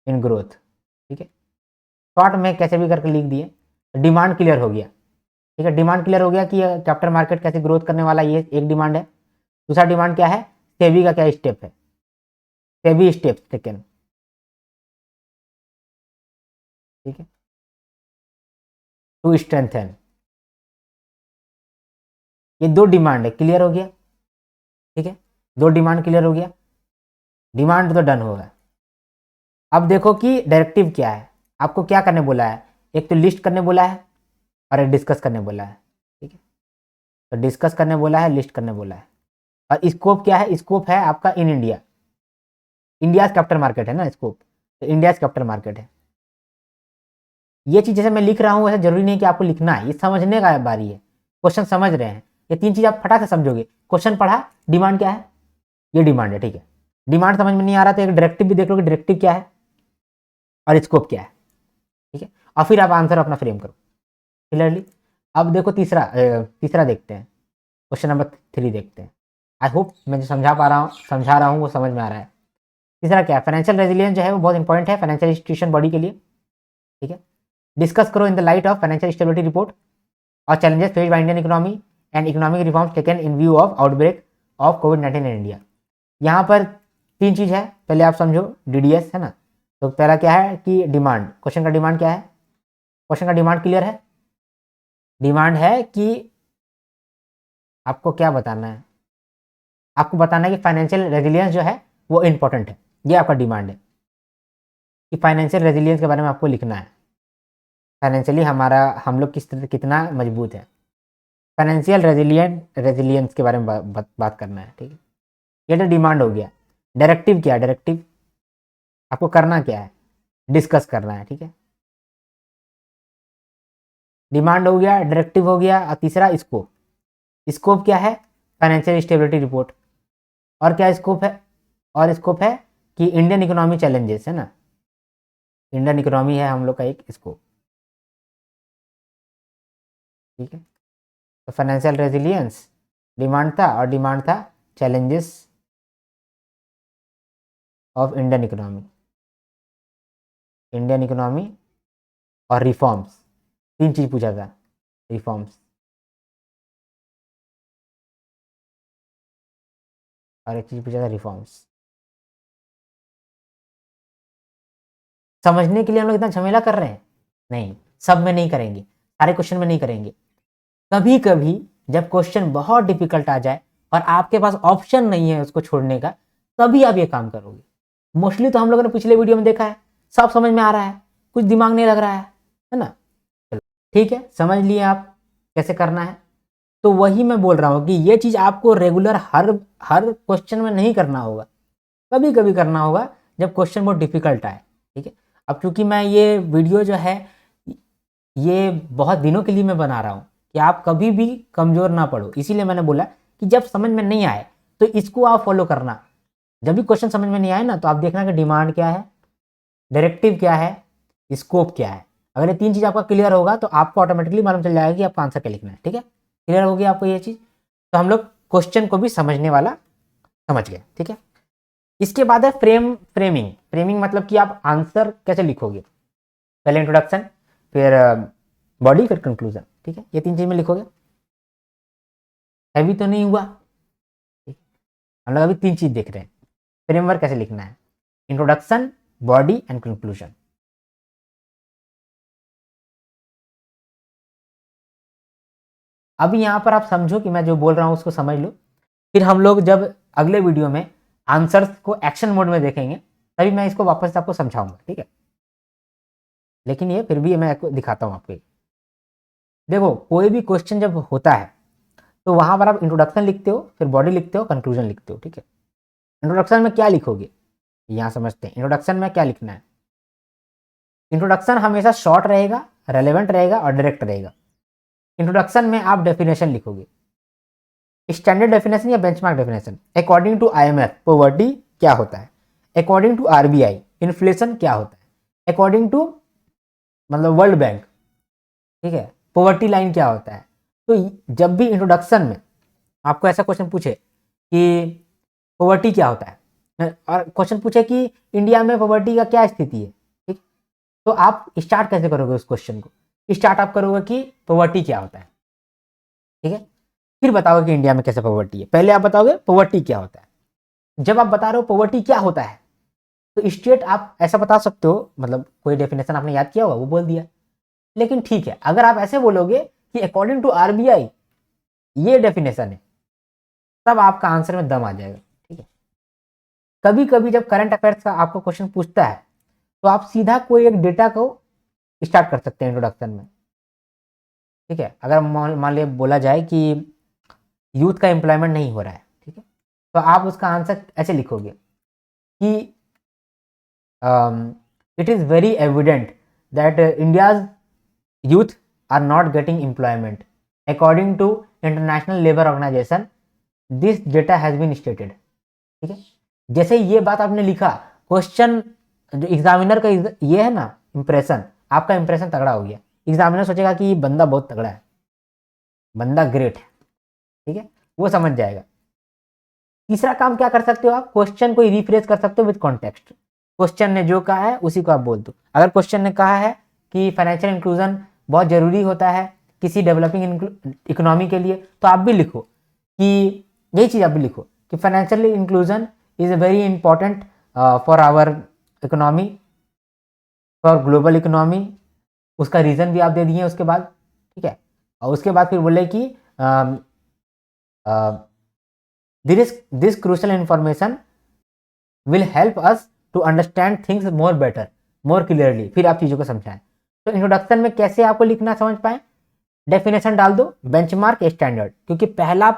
in growth. ठीक है, शॉर्ट में कैसे भी करके लिख दिए, डिमांड क्लियर हो गया। ठीक है, डिमांड क्लियर हो गया कि कैपिटल मार्केट कैसे ग्रोथ करने वाला, ये एक डिमांड है। दूसरा डिमांड क्या है, सेबी का क्या स्टेप है, सेबी स्टेप्स टेकन। ठीक है, टू स्ट्रेंथन, ये 2 डिमांड है, क्लियर हो गया। ठीक है, 2 डिमांड क्लियर हो गया, डिमांड तो डन होगा। अब देखो कि डायरेक्टिव क्या है, आपको क्या करने बोला है, एक तो लिस्ट करने बोला है और एक डिस्कस करने बोला है। ठीक है, तो डिस्कस करने बोला है, लिस्ट करने बोला है। और स्कोप क्या है, स्कोप है आपका in India, India's capital market है ना स्कोप, तो इंडियाज कैपिटल मार्केट है। ये चीज जैसे मैं लिख रहा हूँ वैसे जरूरी नहीं कि आपको लिखना है, ये समझने का बारी है। क्वेश्चन समझ रहे हैं, ये 3 चीज आप फटाक से समझोगे। क्वेश्चन पढ़ा, डिमांड क्या है, ये डिमांड है, ठीक है। डिमांड समझ में नहीं आ रहा तो एक डायरेक्टिव भी देख लो कि डायरेक्टिव क्या है और स्कोप क्या है, ठीक है। और फिर आप आंसर अपना फ्रेम करो क्लियरली। अब देखो तीसरा देखते हैं, क्वेश्चन नंबर 3 देखते हैं। आई होप मैं जो समझा रहा हूँ वो समझ में आ रहा है। तीसरा क्या है, फाइनेंशियल रेजिलियंस जो है वो बहुत इंपॉर्टेंट है फाइनेंशियल इंस्टीट्यूशन बॉडी के लिए, ठीक है। डिस्कस करो in the light of financial stability report और challenges faced by Indian economy and economic reforms taken in view of outbreak of कोविड-19 इन इंडिया। यहाँ पर 3 चीज है, पहले आप समझो डीडीएस है ना। तो पहला क्या है कि डिमांड, क्वेश्चन का डिमांड क्या है, क्वेश्चन का डिमांड क्लियर है। डिमांड है कि आपको क्या बताना है, आपको बताना है कि फाइनेंशियल रेजिलियंस जो है वो इंपॉर्टेंट है, ये आपका डिमांड है कि फाइनेंशियल रेजिलियंस के बारे में आपको लिखना है। फाइनेंशियली हम लोग किस तरह कितना मजबूत है, फाइनेंशियल रेजिलियंस के बारे में बात करना है, ठीक है। ये तो डिमांड हो गया। डायरेक्टिव क्या है, डायरेक्टिव आपको करना क्या है, डिस्कस करना है, ठीक है। डिमांड हो गया, डायरेक्टिव हो गया, और तीसरा स्कोप। स्कोप क्या है, फाइनेंशियल स्टेबिलिटी रिपोर्ट। और क्या स्कोप है, और स्कोप है कि इंडियन इकोनॉमी चैलेंजेस है ना, इंडियन इकोनॉमी है हम लोग का एक स्कोप, ठीक है। तो फाइनेंशियल रेजिलियंस डिमांड था, और डिमांड था challenges of Indian economy, Indian economy और रिफॉर्म्स, 3 चीज पूछा था, रिफॉर्म्स और एक चीज पूछा था रिफॉर्म्स। समझने के लिए हम लोग इतना झमेला कर रहे हैं, नहीं सब में नहीं करेंगे, सारे क्वेश्चन में नहीं करेंगे। कभी कभी जब क्वेश्चन बहुत डिफिकल्ट आ जाए और आपके पास ऑप्शन नहीं है उसको छोड़ने का, तभी आप ये काम करोगे। मोस्टली तो हम लोगों ने पिछले वीडियो में देखा है, सब समझ में आ रहा है, कुछ दिमाग नहीं लग रहा है ना। चलो ठीक है, समझ लिए आप कैसे करना है। तो वही मैं बोल रहा हूँ कि ये चीज आपको रेगुलर हर हर क्वेश्चन में नहीं करना होगा, कभी कभी करना होगा जब क्वेश्चन बहुत डिफिकल्ट आए, ठीक है। अब चूंकि मैं ये वीडियो जो है ये बहुत दिनों के लिए मैं बना रहा हूँ कि आप कभी भी कमजोर ना पड़ो, इसीलिए मैंने बोला कि जब समझ में नहीं आए तो इसको आप फॉलो करना। जब भी क्वेश्चन समझ में नहीं आए ना तो आप देखना कि डिमांड क्या है, डायरेक्टिव क्या है, स्कोप क्या है। अगर ये 3 चीज आपका क्लियर होगा तो आपको ऑटोमेटिकली मालूम चल जाएगा कि आपका आंसर क्या लिखना है, ठीक है। क्लियर होगी आपको ये चीज, तो हम लोग क्वेश्चन को भी समझने वाला समझ गए, ठीक है। इसके बाद है फ्रेमिंग। फ्रेमिंग मतलब कि आप आंसर कैसे लिखोगे, पहले इंट्रोडक्शन, फिर बॉडी, फिर कंक्लूजन, ठीक है। ये 3 चीज में लिखोगे, हैवी तो नहीं हुआ, ठीक है। हम लोग अभी 3 चीज देख रहे हैं, फ्रेमवर्क कैसे लिखना है, इंट्रोडक्शन, बॉडी एंड कंक्लूजन। अभी यहां पर आप समझो कि मैं जो बोल रहा हूं उसको समझ लो, फिर हम लोग जब अगले वीडियो में आंसर्स को एक्शन मोड में देखेंगे तभी मैं इसको वापस से आपको समझाऊंगा, ठीक है। लेकिन ये फिर भी मैं आपको दिखाता हूं आपको। देखो कोई भी क्वेश्चन जब होता है तो वहां पर आप इंट्रोडक्शन लिखते हो, फिर बॉडी लिखते हो, कंक्लूजन लिखते हो, ठीक है। इंट्रोडक्शन में क्या लिखोगे, यहां समझते हैं इंट्रोडक्शन में क्या लिखना है। इंट्रोडक्शन हमेशा शॉर्ट रहेगा, रेलेवेंट रहेगा और डायरेक्ट रहेगा। इंट्रोडक्शन में आप डेफिनेशन लिखोगे, स्टैंडर्ड डेफिनेशन या benchmark definition. According to IMF poverty क्या होता है, अकॉर्डिंग टू आरबीआई इन्फ्लेशन क्या होता है, अकॉर्डिंग टू मतलब वर्ल्ड बैंक, ठीक है, पॉवर्टी लाइन क्या होता है। तो जब भी इंट्रोडक्शन में आपको ऐसा क्वेश्चन पूछे कि पॉवर्टी क्या होता है और क्वेश्चन पूछे कि इंडिया में पॉवर्टी का क्या स्थिति है, ठीक, तो आप स्टार्ट कैसे करोगे उस क्वेश्चन को, स्टार्ट आप करोगे कि पॉवर्टी क्या होता है, ठीक है। फिर बताओगे कि इंडिया में कैसे पॉवर्टी है, पहले आप बताओगे पॉवर्टी क्या होता है। जब आप बता रहे हो पॉवर्टी क्या होता है तो स्टेट आप ऐसा बता सकते हो, मतलब कोई डेफिनेशन आपने याद किया होगा वो बोल दिया। लेकिन ठीक है, अगर आप ऐसे बोलोगे कि अकॉर्डिंग टू आरबीआई ये डेफिनेशन है, तब आपका आंसर में दम आ जाएगा, ठीक है। कभी कभी जब करंट अफेयर्स का आपको क्वेश्चन पूछता है तो आप सीधा कोई एक डेटा को स्टार्ट कर सकते हैं इंट्रोडक्शन में, ठीक है। अगर मान लिया बोला जाए कि यूथ का एम्प्लॉयमेंट नहीं हो रहा है, ठीक है, तो आप उसका आंसर ऐसे लिखोगे कि it is very evident that India's youth are not getting employment according to International Labour Organisation this data has been stated. ठीक है, जैसे ये बात आपने लिखा, क्वेश्चन जो एग्जामिनर का ये है ना इंप्रेशन, आपका इंप्रेशन तगड़ा हो गया, एग्जामिनर सोचेगा कि ये बंदा बहुत तगड़ा है, बंदा ग्रेट है। ठीक है, वो समझ जाएगा। तीसरा काम क्या कर सकते हो आप, क्वेश्चन को रिफ्रेश कर सकते हो विद कॉन्टेक्स्ट। क्वेश्चन ने जो कहा है उसी को आप बोल दो। अगर क्वेश्चन ने कहा है कि फाइनेंशियल इंक्लूजन बहुत जरूरी होता है किसी डेवलपिंग इकोनॉमी के लिए, तो आप भी लिखो कि यही चीज आप भी लिखो कि financial inclusion is very important for our economy, for global economy. उसका रीजन भी आप दे दिए उसके बाद। ठीक है, और उसके बाद फिर बोले कि this crucial information will help us to understand things more better, more clearly. फिर आप चीज़ों को समझाएं। तो इंट्रोडक्शन में कैसे आपको लिखना समझ पाए, डेफिनेशन डाल दो, बेंचमार्क, स्टैंडर्ड, क्योंकि पहला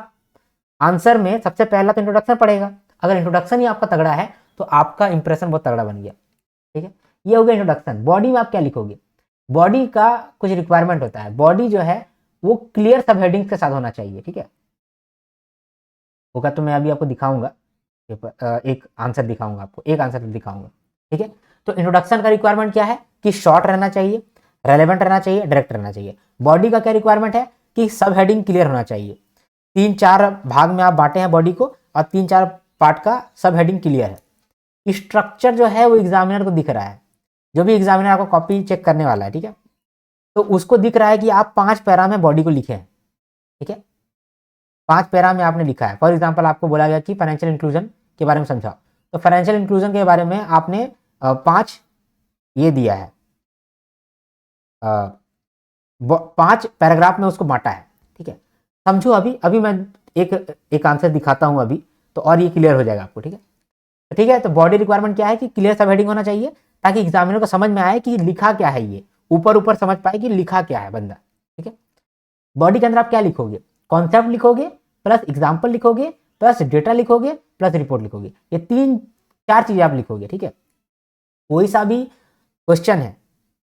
आंसर में सबसे पहला तो इंट्रोडक्शन पड़ेगा। अगर इंट्रोडक्शन ही आपका तगड़ा है तो आपका इंप्रेशन बहुत तगड़ा बन गया। ठीक है, ये हो गया इंट्रोडक्शन। बॉडी में आप क्या लिखोगे, बॉडी का कुछ रिक्वायरमेंट होता है। बॉडी जो है वो क्लियर सब हेडिंग्स के साथ होना चाहिए। ठीक है, होगा तो मैं अभी आपको दिखाऊंगा, एक आंसर दिखाऊंगा आपको, एक आंसर दिखाऊंगा। ठीक है, तो इंट्रोडक्शन का रिक्वायरमेंट क्या है कि शॉर्ट रहना चाहिए, रेलेवेंट रहना चाहिए, डायरेक्ट रहना चाहिए। बॉडी का क्या रिक्वायरमेंट है कि सब हेडिंग क्लियर होना चाहिए। 3-4 भाग में आप बांटे हैं बॉडी को और 3-4 पार्ट का सब हेडिंग क्लियर है। स्ट्रक्चर जो है वो एग्जामिनर को दिख रहा है, जो भी एग्जामिनर आपको कॉपी चेक करने वाला है। ठीक है, तो उसको दिख रहा है कि आप 5 पैरा में बॉडी को लिखे हैं। ठीक है, 5 पैरा में आपने लिखा है। फॉर एग्जाम्पल आपको बोला गया कि फाइनेंशियल इंक्लूजन के बारे में समझाओ, तो फाइनेंशियल इंक्लूजन के बारे में आपने 5 ये दिया है, 5 पैराग्राफ में उसको बांटा है। ठीक है, समझो अभी अभी मैं एक आंसर दिखाता हूं अभी, तो और ये क्लियर हो जाएगा आपको। ठीक है, ठीक है, तो बॉडी रिक्वायरमेंट क्या है कि क्लियर सब हेडिंग होना चाहिए ताकि एग्जामिनर को समझ में आए कि लिखा क्या है, ये ऊपर ऊपर समझ पाए कि लिखा क्या है बंदा। ठीक है, बॉडी के अंदर आप क्या लिखोगे, कॉन्सेप्ट लिखोगे, प्लस एग्जाम्पल लिखोगे, प्लस डेटा लिखोगे, प्लस रिपोर्ट लिखोगे। ये 3-4 चीजें आप लिखोगे। ठीक है, कोई सा भी क्वेश्चन है,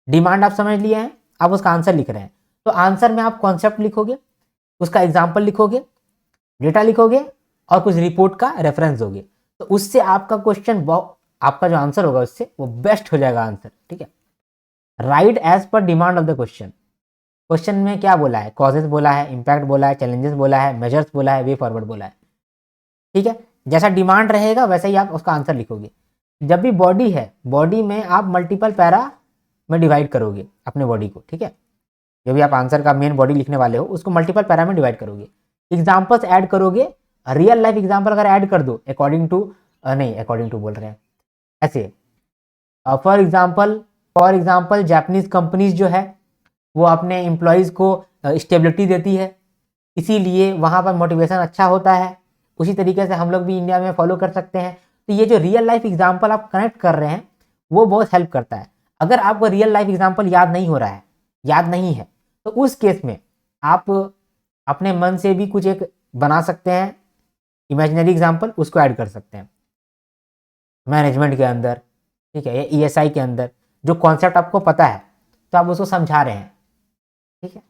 डिमांड आप समझ लिए हैं, आप उसका आंसर लिख रहे हैं, तो आंसर में आप कॉन्सेप्ट लिखोगे, उसका एग्जाम्पल लिखोगे, डेटा लिखोगे और कुछ रिपोर्ट का रेफरेंस दोगे। तो उससे आपका क्वेश्चन, आपका जो आंसर होगा उससे वो बेस्ट हो जाएगा आंसर। ठीक है, right as per demand of the question. Question में क्या बोला है, कॉजेस बोला है, इंपैक्ट बोला है, चैलेंजेस बोला है, मेजर्स बोला है, वे फॉरवर्ड बोला है। ठीक है, जैसा डिमांड रहेगा वैसे ही आप उसका आंसर लिखोगे। जब भी बॉडी है, बॉडी में आप मल्टीपल पैरा में डिवाइड करोगे अपने बॉडी को। ठीक है, जो भी आप आंसर का मेन बॉडी लिखने वाले हो उसको मल्टीपल पैरा में डिवाइड करोगे, एग्जाम्पल्स ऐड करोगे, रियल लाइफ एग्जाम्पल अगर ऐड कर दो अकॉर्डिंग टू, नहीं अकॉर्डिंग टू बोल रहे हैं ऐसे, फॉर एग्जाम्पल जापानीज कंपनीज जो है वो अपने एम्प्लॉयज़ को स्टेबिलिटी देती है, इसीलिए वहाँ पर मोटिवेशन अच्छा होता है। उसी तरीके से हम लोग भी इंडिया में फॉलो कर सकते हैं। तो ये जो रियल लाइफ एग्जाम्पल आप कनेक्ट कर रहे हैं वो बहुत हेल्प करता है। अगर आपको रियल लाइफ एग्जाम्पल याद नहीं हो रहा है, याद नहीं है, तो उस केस में आप अपने मन से भी कुछ एक बना सकते हैं इमेजिनरी एग्जाम्पल, उसको ऐड कर सकते हैं मैनेजमेंट के अंदर। ठीक है, या ESI के अंदर जो कॉन्सेप्ट आपको पता है तो आप उसको समझा रहे हैं। ठीक है,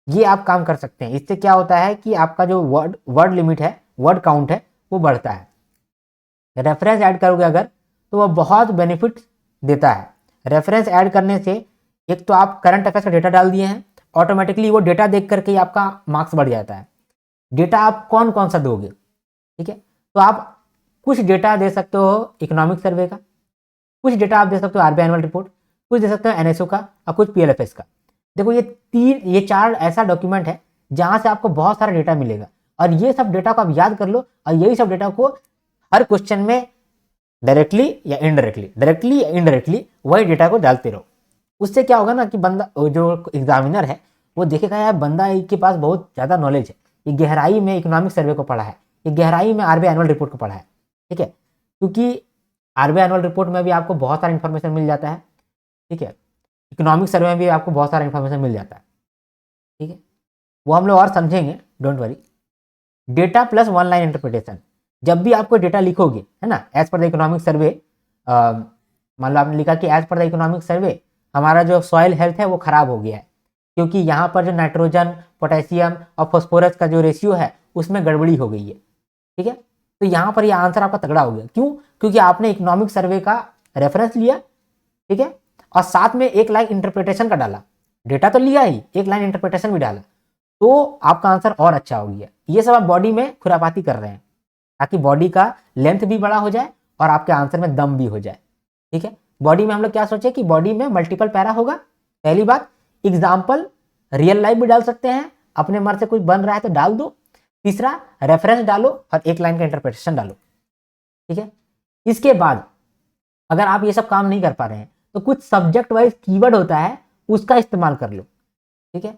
ये आप काम कर सकते हैं। इससे क्या होता है कि आपका जो वर्ड लिमिट है, वर्ड काउंट है, वो बढ़ता है। रेफरेंस ऐड करोगे अगर तो वो बहुत बेनिफिट देता है। रेफरेंस ऐड करने से एक तो आप करंट अफेयर्स का डेटा डाल दिए हैं, ऑटोमेटिकली वो डेटा देख करके ही आपका मार्क्स बढ़ जाता है। डेटा आप कौन कौन सा दोगे, ठीक है, तो आप कुछ डेटा दे सकते हो इकोनॉमिक सर्वे का, कुछ डेटा आप दे सकते हो RBI एनुअल रिपोर्ट, कुछ दे सकते हो NSO का और कुछ PLFS का। देखो ये 4 ऐसा डॉक्यूमेंट है जहां से आपको बहुत सारा डेटा मिलेगा और ये सब डेटा को आप याद कर लो और यही सब डेटा को हर क्वेश्चन में डायरेक्टली या इनडायरेक्टली वही डेटा को डालते रहो। उससे क्या होगा ना कि बंदा, जो एग्जामिनर है वो देखेगा यार बंदा के पास बहुत ज़्यादा नॉलेज है, ये गहराई में इकोनॉमिक सर्वे को पढ़ा है, ये गहराई में RBI एनुअल रिपोर्ट को पढ़ा है। ठीक है, क्योंकि RBI एनुअल रिपोर्ट में भी आपको बहुत सारा इन्फॉर्मेशन मिल जाता है। ठीक है, इकोनॉमिक सर्वे में भी आपको बहुत सारा इन्फॉर्मेशन मिल जाता है। ठीक है, वो हम लोग और समझेंगे, don't worry. Data plus 1 line interpretation, जब भी आपको डेटा लिखोगे, है ना, as per the economic survey, मान लो आपने लिखा कि as per the economic survey हमारा जो सॉइल हेल्थ है वो खराब हो गया है, क्योंकि यहाँ पर जो नाइट्रोजन, पोटेशियम और फॉस्फोरस का जो रेशियो है उसमें गड़बड़ी हो गई है, ठीक है। तो यहाँ पर ये आंसर आपका तगड़ा हो गया। क्यों? क्योंकि आपने इकोनॉमिक सर्वे का रेफरेंस लिया, ठीक है, और साथ में एक लाइन इंटरप्रिटेशन का डाला। डेटा तो लिया ही, एक लाइन इंटरप्रिटेशन भी डाला, तो आपका आंसर और अच्छा हो गया। ये सब आप बॉडी में खुरापाती कर रहे हैं ताकि बॉडी का लेंथ भी बड़ा हो जाए और आपके आंसर में दम भी हो जाए, ठीक है। बॉडी में हम लोग क्या सोचे कि बॉडी में मल्टीपल पैरा होगा। पहली बात, एग्जाम्पल रियल लाइफ भी डाल सकते हैं, अपने मन से कुछ बन रहा है तो डाल दो। तीसरा, रेफरेंस डालो और एक लाइन का इंटरप्रिटेशन डालो, ठीक है। इसके बाद अगर आप ये सब काम नहीं कर पा रहे हैं तो कुछ सब्जेक्ट वाइज कीवर्ड होता है, उसका इस्तेमाल कर लो, ठीक है।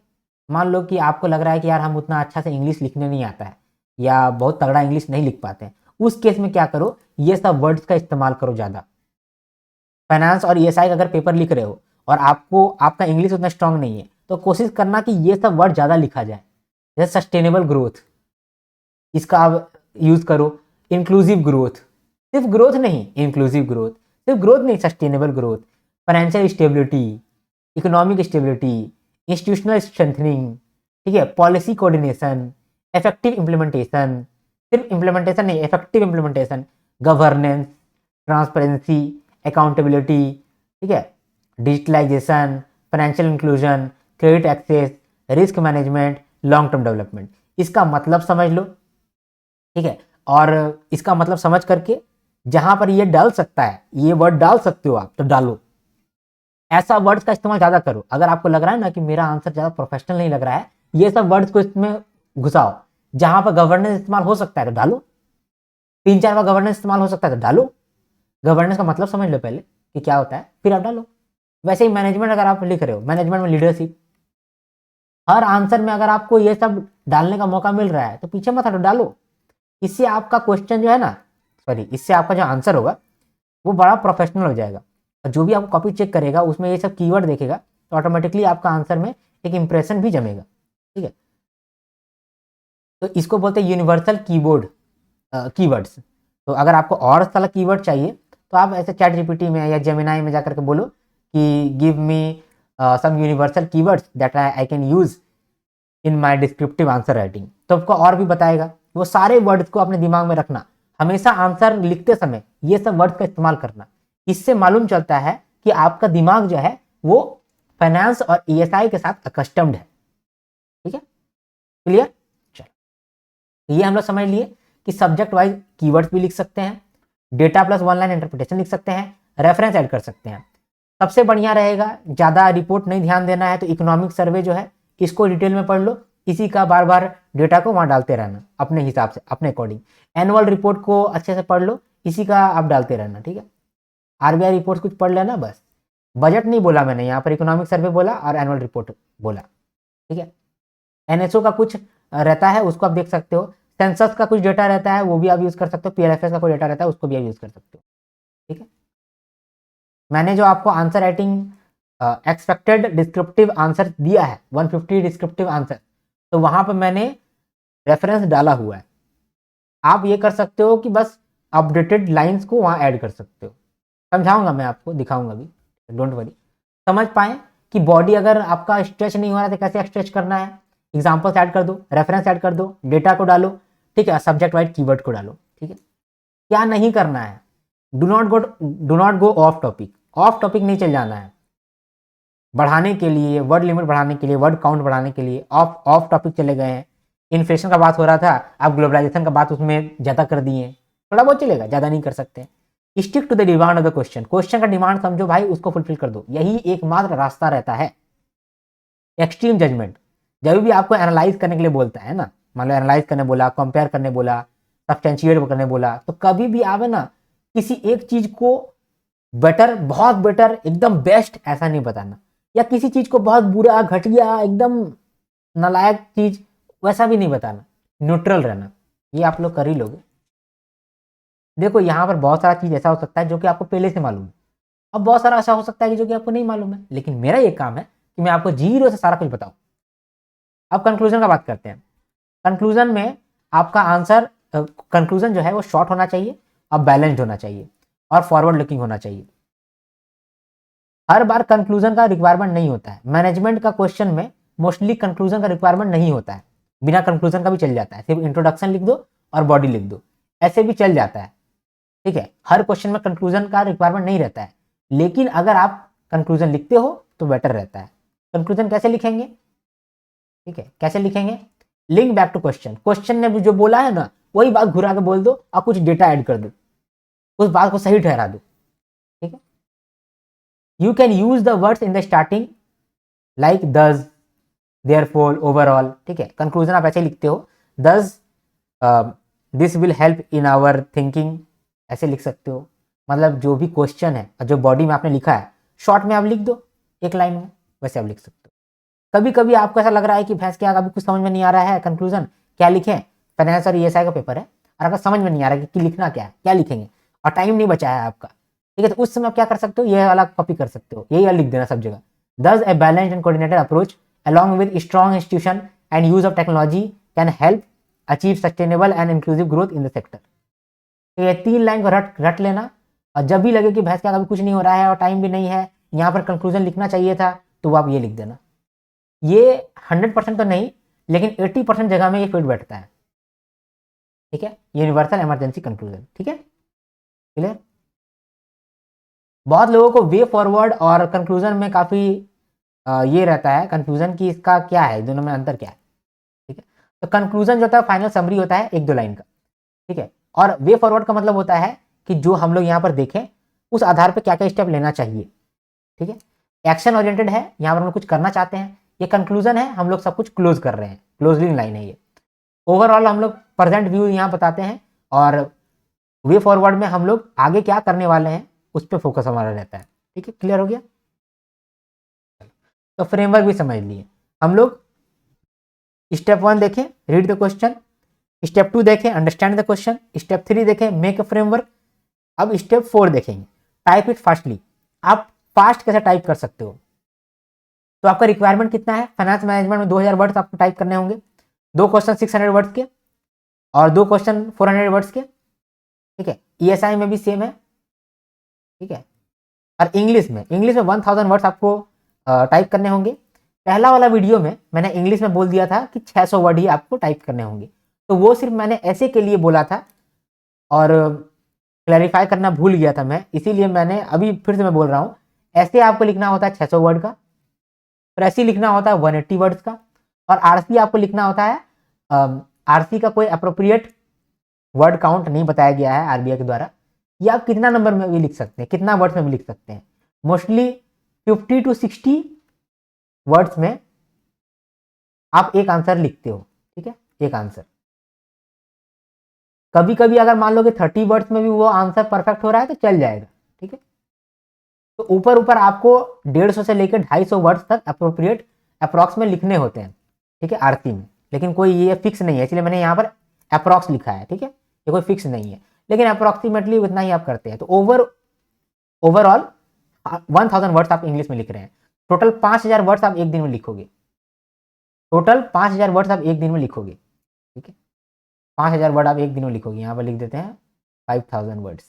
मान लो कि आपको लग रहा है कि यार हम उतना अच्छा से इंग्लिश लिखने नहीं आता है या बहुत तगड़ा इंग्लिश नहीं लिख पाते हैं, उस केस में क्या करो, ये सब वर्ड्स का इस्तेमाल करो ज़्यादा। फाइनेंस और ईएसआई का अगर पेपर लिख रहे हो और आपको आपका इंग्लिश उतना स्ट्रांग नहीं है तो कोशिश करना कि ये सब वर्ड ज़्यादा लिखा जाए। जैसे सस्टेनेबल ग्रोथ, इसका आप यूज़ करो। इंक्लूसिव ग्रोथ, सिर्फ ग्रोथ नहीं, इंक्लूसिव ग्रोथ, सिर्फ ग्रोथ नहीं, sustainable growth. Financial stability, economic stability, institutional strengthening, ठीक है, पॉलिसी कोऑर्डिनेशन, इफेक्टिव इम्प्लीमेंटेशन, सिर्फ इम्प्लीमेंटेशन नहीं, effective implementation, governance, transparency, accountability, ठीक है, digitalisation, financial inclusion, credit access, risk management, long term development. इसका मतलब समझ लो, ठीक है, और इसका मतलब समझ करके जहां पर ये डाल सकता है, ये वर्ड डाल सकते हो आप तो डालो। ऐसा वर्ड्स का इस्तेमाल ज्यादा करो। अगर आपको लग रहा है ना कि मेरा आंसर ज्यादा प्रोफेशनल नहीं लग रहा है, ये सब वर्ड्स को इसमें घुसाओ। जहां पर गवर्नेंस इस्तेमाल हो सकता है तो डालो, 3-4 बार गवर्नेंस इस्तेमाल हो सकता है तो डालो। गवर्नेंस का मतलब समझ लो पहले कि क्या होता है, फिर आप डालो। वैसे ही मैनेजमेंट अगर आप लिख रहे हो, मैनेजमेंट में लीडरशिप, हर आंसर में अगर आपको ये सब डालने का मौका मिल रहा है तो पीछे मत हटो, डालो। इससे आपका क्वेश्चन जो है ना, सॉरी, इससे आपका जो आंसर होगा वो बड़ा प्रोफेशनल हो जाएगा। और जो भी आपको कॉपी चेक करेगा उसमें ये सब कीवर्ड देखेगा तो ऑटोमेटिकली आपका आंसर में एक इंप्रेशन भी जमेगा, ठीक है। तो इसको बोलते हैं यूनिवर्सल कीबोर्ड कीवर्ड्स। तो अगर आपको और सारा कीवर्ड चाहिए तो आप ऐसे चैट जीपीटी में या जेमिनाई में जाकर के बोलो कि give me some universal keywords that I can use in my descriptive answer writing, तो आपको और भी बताएगा। वो सारे वर्ड्स को अपने दिमाग में रखना, हमेशा आंसर लिखते समय ये सब वर्ड्स का इस्तेमाल करना। इससे मालूम चलता है कि आपका दिमाग जो है वो फाइनेंस और ईएसआई के साथ अकस्टम्ड है, ठीक है, क्लियर। चलो, ये हम लोग समझ लिए कि सब्जेक्ट वाइज कीवर्ड्स भी लिख सकते हैं, data plus one line interpretation लिख सकते हैं, रेफरेंस ऐड कर सकते हैं। सबसे बढ़िया रहेगा, ज़्यादा रिपोर्ट नहीं ध्यान देना है तो इकोनॉमिक सर्वे जो है इसको डिटेल में पढ़ लो, इसी का बार बार डेटा को वहाँ डालते रहना अपने हिसाब से, अपने अकॉर्डिंग। एनुअल रिपोर्ट को अच्छे से पढ़ लो, इसी का आप डालते रहना, ठीक है। आरबीआई रिपोर्ट कुछ पढ़ लेना बस। बजट नहीं बोला मैंने, यहाँ पर इकोनॉमिक सर्वे बोला और एनुअल रिपोर्ट बोला, ठीक है। एनएसओ का कुछ रहता है उसको आप देख सकते हो, सेंसस का कुछ डेटा रहता है वो भी आप यूज़ कर सकते हो, पीएलएफएस का कोई डेटा रहता है उसको भी आप यूज़ कर सकते हो, ठीक है। मैंने जो आपको answer writing expected descriptive answer दिया है 150 डिस्क्रिप्टिव आंसर, तो वहां पर मैंने रेफरेंस डाला हुआ है। आप ये कर सकते हो कि बस अपडेटेड लाइंस को वहां ऐड कर सकते हो। समझाऊंगा मैं आपको, दिखाऊंगा भी, डोंट वरी। समझ पाए कि बॉडी अगर आपका स्ट्रेच नहीं हो रहा है तो कैसे स्ट्रेच करना है। एग्जाम्पल्स ऐड कर दो, रेफरेंस ऐड कर दो, डेटा को डालो, ठीक है, सब्जेक्ट वाइज कीवर्ड को डालो, ठीक है। क्या नहीं करना है, do not go of topic, of topic नहीं चल जाना है। बढ़ाने के लिए, वर्ड लिमिट बढ़ाने के लिए, वर्ड काउंट बढ़ाने के लिए ऑफ टॉपिक चले गए हैं। इन्फ्लेशन का बात हो रहा था, आप ग्लोबलाइजेशन का बात उसमें ज़्यादा कर दिए, थोड़ा बहुत चलेगा, ज़्यादा नहीं कर सकते। Stick to the demand of the question, question का डिमांड समझो भाई, उसको फुलफिल कर दो, यही एकमात्र रास्ता रहता है। एक्सट्रीम जजमेंट, जब भी आपको एनालाइज करने के लिए बोलता है ना, मान लो एनालाइज करने बोला, कंपेयर करने बोला, सब्सटेंशिएट करने बोला, तो कभी भी आवे ना किसी एक चीज को बेटर, बहुत बेटर, एकदम बेस्ट ऐसा नहीं बताना, या किसी चीज को बहुत बुरा, घटिया, एकदम नालायक चीज वैसा भी नहीं बताना, न्यूट्रल रहना। ये आप लोग कर ही लोगे। देखो यहाँ पर बहुत सारा चीज ऐसा हो सकता है जो कि आपको पहले से मालूम है, अब बहुत सारा ऐसा हो सकता है कि जो कि आपको नहीं मालूम है, लेकिन मेरा ये काम है कि मैं आपको जीरो से सारा कुछ बताऊं। अब कंक्लूजन का बात करते हैं। कंक्लूजन में आपका आंसर, कंक्लूजन जो है वो शॉर्ट होना चाहिए और बैलेंस्ड होना चाहिए और फॉरवर्ड लुकिंग होना चाहिए। हर बार कंक्लूजन का रिक्वायरमेंट नहीं होता है। मैनेजमेंट का क्वेश्चन में मोस्टली कंक्लूजन का रिक्वायरमेंट नहीं होता है, बिना कंक्लूजन का भी चल जाता है, सिर्फ इंट्रोडक्शन लिख दो और बॉडी लिख दो, ऐसे भी चल जाता है, ठीक है। हर क्वेश्चन में कंक्लूजन का रिक्वायरमेंट नहीं रहता है, लेकिन अगर आप कंक्लूजन लिखते हो तो बेटर रहता है। कंक्लूजन कैसे लिखेंगे, ठीक है, कैसे लिखेंगे, link back to question, question ने जो बोला है ना वही बात घुरा के बोल दो और कुछ डेटा ऐड कर दो, उस बात को सही ठहरा दो, ठीक है। You can use the words in the starting like thus, therefore, overall, ठीक है। कंक्लूजन आप ऐसे लिखते हो, thus this will help in our thinking, ऐसे लिख सकते हो। मतलब जो भी क्वेश्चन है और जो बॉडी में आपने लिखा है शॉर्ट में आप लिख दो एक लाइन में, वैसे आप लिख सकते हो। कभी कभी आपको ऐसा लग रहा है कि भैंस क्या, अभी कुछ समझ में नहीं आ रहा है, कंक्लूजन क्या लिखें, फाइनेंस और ईएसआई का पेपर है और आपका समझ में नहीं आ रहा है कि लिखना क्या है, क्या लिखेंगे, और टाइम नहीं बचा है आपका, ठीक है, तो उस समय आप क्या कर सकते हो, ये वाला कॉपी कर सकते हो, यही लिख देना सब जगह, दस a balanced and coordinated approach along with strong institution and use of technology can help achieve sustainable and inclusive growth in the sector। तो ये 3 लाइन को रट लेना, और जब भी लगे कि भैंस क्या कभी कुछ नहीं हो रहा है और टाइम भी नहीं है, यहाँ पर कंक्लूजन लिखना चाहिए था, तो आप ये लिख देना। ये 100% तो नहीं, लेकिन 80% जगह में ये फिट बैठता है, ठीक है, यूनिवर्सल इमरजेंसी कंक्लूजन, ठीक है, क्लियर। बहुत लोगों को वे फॉरवर्ड और कंक्लूजन में काफी ये रहता है कंफ्यूजन कि इसका क्या है, दोनों में अंतर क्या है, ठीक है। तो कंक्लूजन जो होता है फाइनल समरी होता है 1-2 लाइन का, ठीक है, और वे फॉरवर्ड का मतलब होता है कि जो हम लोग यहाँ पर देखें उस आधार पर क्या क्या स्टेप लेना चाहिए, ठीक है। एक्शन ओरिएंटेड है, यहाँ पर हम लोग कुछ करना चाहते हैं। ये कंक्लूजन है, हम लोग सब कुछ क्लोज कर रहे हैं, क्लोजिंग लाइन है ये। ओवरऑल हम लोग प्रेजेंट व्यू यहाँ बताते हैं, और वे फॉरवर्ड में हम लोग आगे क्या करने वाले हैं उस पर फोकस हमारा रहता है, ठीक है, क्लियर हो गया। तो फ्रेमवर्क भी समझ लिए हम लोग। स्टेप 1 देखें, रीड द क्वेश्चन। स्टेप 2 देखें, अंडरस्टैंड द क्वेश्चन। स्टेप 3 देखें, मेक अ फ्रेमवर्क। अब स्टेप 4 देखेंगे, टाइप इट फास्टली। आप फास्ट कैसे टाइप कर सकते हो, तो आपका रिक्वायरमेंट कितना है, फाइनेंस मैनेजमेंट में 2000 वर्ड्स आपको टाइप करने होंगे, 2 क्वेश्चन 600 वर्ड्स के और 2 क्वेश्चन 400 वर्ड्स के, ठीक है। ईएसआई में भी सेम है, ठीक है। और इंग्लिश में 1000 वर्ड्स आपको टाइप करने होंगे। पहला वाला वीडियो में मैंने इंग्लिश में बोल दिया था कि 600 वर्ड ही आपको टाइप करने होंगे, तो वो सिर्फ मैंने ऐसे के लिए बोला था और क्लैरिफाई करना भूल गया था मैं, इसीलिए मैंने अभी फिर से मैं बोल रहा हूँ, ऐसे आपको लिखना होता है 600 वर्ड का, और ऐसे लिखना होता है 180 वर्ड्स का, और आरसी आपको लिखना होता है, आरसी का कोई अप्रोप्रिएट वर्ड काउंट नहीं बताया गया है आरबीआई के द्वारा, ये आप कितना नंबर में भी लिख सकते हैं, कितना वर्ड्स में भी लिख सकते हैं। मोस्टली 50 to 60 वर्ड्स में आप एक आंसर लिखते हो, ठीक है, एक आंसर। कभी कभी अगर मान लो कि 30 वर्ड्स में भी वो आंसर परफेक्ट हो रहा है तो चल जाएगा, ठीक है। तो ऊपर ऊपर आपको 150 से लेकर 250 वर्ड्स तक अप्रोप्रिएट अप्रॉक्स में लिखने होते हैं, ठीक है, आरती में, लेकिन कोई ये फिक्स नहीं है, इसलिए मैंने यहाँ पर अप्रॉक्स लिखा है, ठीक है, ये कोई फिक्स नहीं है, लेकिन अप्रॉक्सीमेटली उतना ही आप करते हैं। तो ओवरऑल 1000 वर्ड्स आप इंग्लिश में लिख रहे हैं, टोटल 5000 वर्ड्स आप एक दिन में लिखोगे, टोटल 5000 वर्ड्स आप एक दिन में लिखोगे, ठीक है, 5000 वर्ड आप एक दिन में लिखोगे, यहाँ पर लिख देते हैं 5000 वर्ड्स,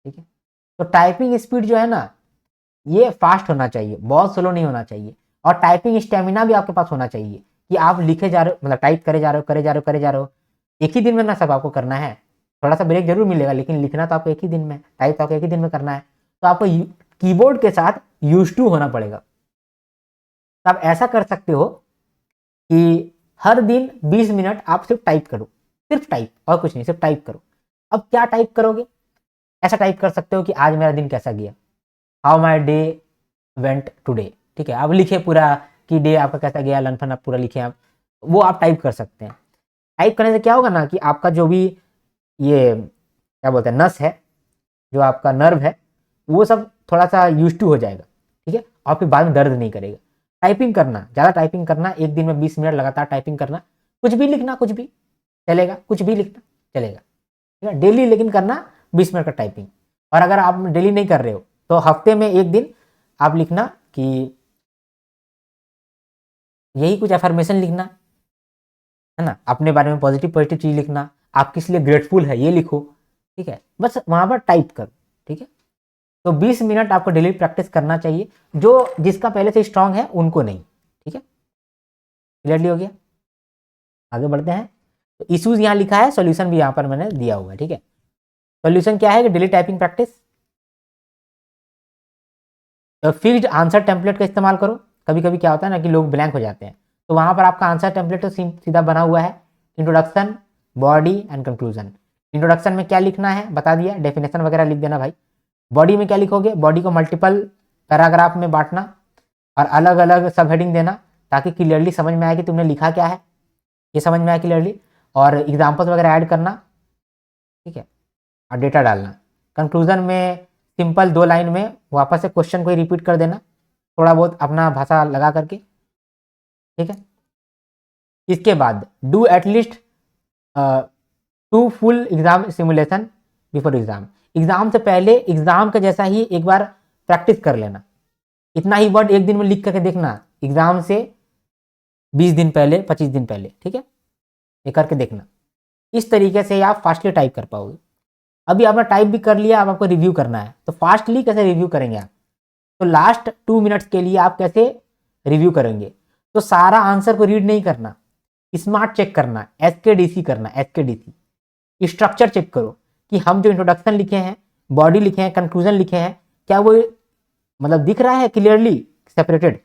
ठीक है। तो टाइपिंग स्पीड जो है ना ये फास्ट होना चाहिए, बहुत स्लो नहीं होना चाहिए, और टाइपिंग स्टेमिना भी आपके पास होना चाहिए कि आप लिखे जा रहे हो, मतलब टाइप करे जा रहे हो, करे जा रहे हो, एक ही दिन में ना सब आपको करना है, थोड़ा सा ब्रेक जरूर मिलेगा, लेकिन लिखना तो आपको एक ही दिन में, टाइप तो आपको एक ही दिन में करना है, तो आपको कीबोर्ड के साथ यूज टू होना पड़ेगा। तो आप ऐसा कर सकते हो कि हर दिन 20 मिनट आप सिर्फ टाइप करो, सिर्फ टाइप, और कुछ नहीं, सिर्फ टाइप करो। अब क्या टाइप करोगे, ऐसा टाइप कर सकते हो कि आज मेरा दिन कैसा गया, how my day went today, ठीक है, आप लिखे पूरा कि डे आपका कैसा गया, लंफन आप पूरा लिखे, आप वो आप टाइप कर सकते हैं। टाइप करने से क्या होगा ना कि आपका जो भी ये क्या बोलते हैं नस है, जो आपका नर्व है, वो सब थोड़ा सा यूज टू हो जाएगा, ठीक है, और फिर बाद में दर्द नहीं करेगा। टाइपिंग करना, ज़्यादा टाइपिंग करना, एक दिन में 20 मिनट लगातार टाइपिंग करना, कुछ भी लिखना, कुछ भी चलेगा, कुछ भी लिखना चलेगा, ठीक है, डेली लेकिन करना 20 मिनट का टाइपिंग। और अगर आप डेली नहीं कर रहे हो तो हफ्ते में एक दिन आप लिखना कि यही कुछ अफर्मेशन लिखना है ना, अपने बारे में पॉजिटिव चीज लिखना, आप किस लिए ग्रेटफुल है ये लिखो, ठीक है, बस वहां पर टाइप करो, ठीक है। तो 20 मिनट आपको डेली प्रैक्टिस करना चाहिए, जो जिसका पहले से स्ट्रांग है उनको नहीं, ठीक है। क्लियरली हो गया? आगे बढ़ते हैं। तो इश्यूज यहाँ लिखा है, सॉल्यूशन भी यहाँ पर मैंने दिया हुआ है, ठीक है। सॉल्यूशन क्या है कि daily typing practice, fixed answer template का इस्तेमाल करो। कभी कभी क्या होता है ना कि लोग ब्लैंक हो जाते हैं, तो वहां पर आपका आंसर टेम्पलेट तो सीधा बना हुआ है। Introduction, body and conclusion. Introduction में क्या लिखना है बता दिया, डेफिनेशन वगैरह लिख देना भाई। बॉडी में क्या लिखोगे, बॉडी को मल्टीपल पैराग्राफ में बांटना और अलग अलग सब हेडिंग देना, ताकि क्लियरली समझ में आए कि तुमने लिखा क्या है, ये समझ में आए क्लियरली। और एग्जाम्पल्स वगैरह ऐड करना, ठीक है, और डेटा डालना। कंक्लूजन में सिंपल 2 लाइन में वापस से क्वेश्चन को ही रिपीट कर देना, थोड़ा बहुत अपना भाषा लगा करके, ठीक है। इसके बाद do at least 2 full exam simulation before exam. Exam से पहले एग्जाम के जैसा ही एक बार प्रैक्टिस कर लेना। इतना ही वर्ड एक दिन में लिख करके देखना, एग्जाम से 20 दिन पहले, 25 दिन पहले, ठीक है, ये करके देखना। इस तरीके से आप फास्टली टाइप कर पाओगे। अभी आपने टाइप भी कर लिया, अब आपको रिव्यू करना है, तो फास्टली कैसे रिव्यू करेंगे आप? तो लास्ट 2 मिनट्स के लिए आप कैसे रिव्यू करेंगे? तो सारा आंसर को रीड नहीं करना, स्मार्ट चेक करना, एसकेडीसी करना, एसकेडीसी स्ट्रक्चर चेक करो कि हम जो इंट्रोडक्शन लिखे हैं, बॉडी लिखे हैं, कंक्लूजन लिखे हैं, क्या वो मतलब दिख रहा है क्लियरली सेपरेटेड,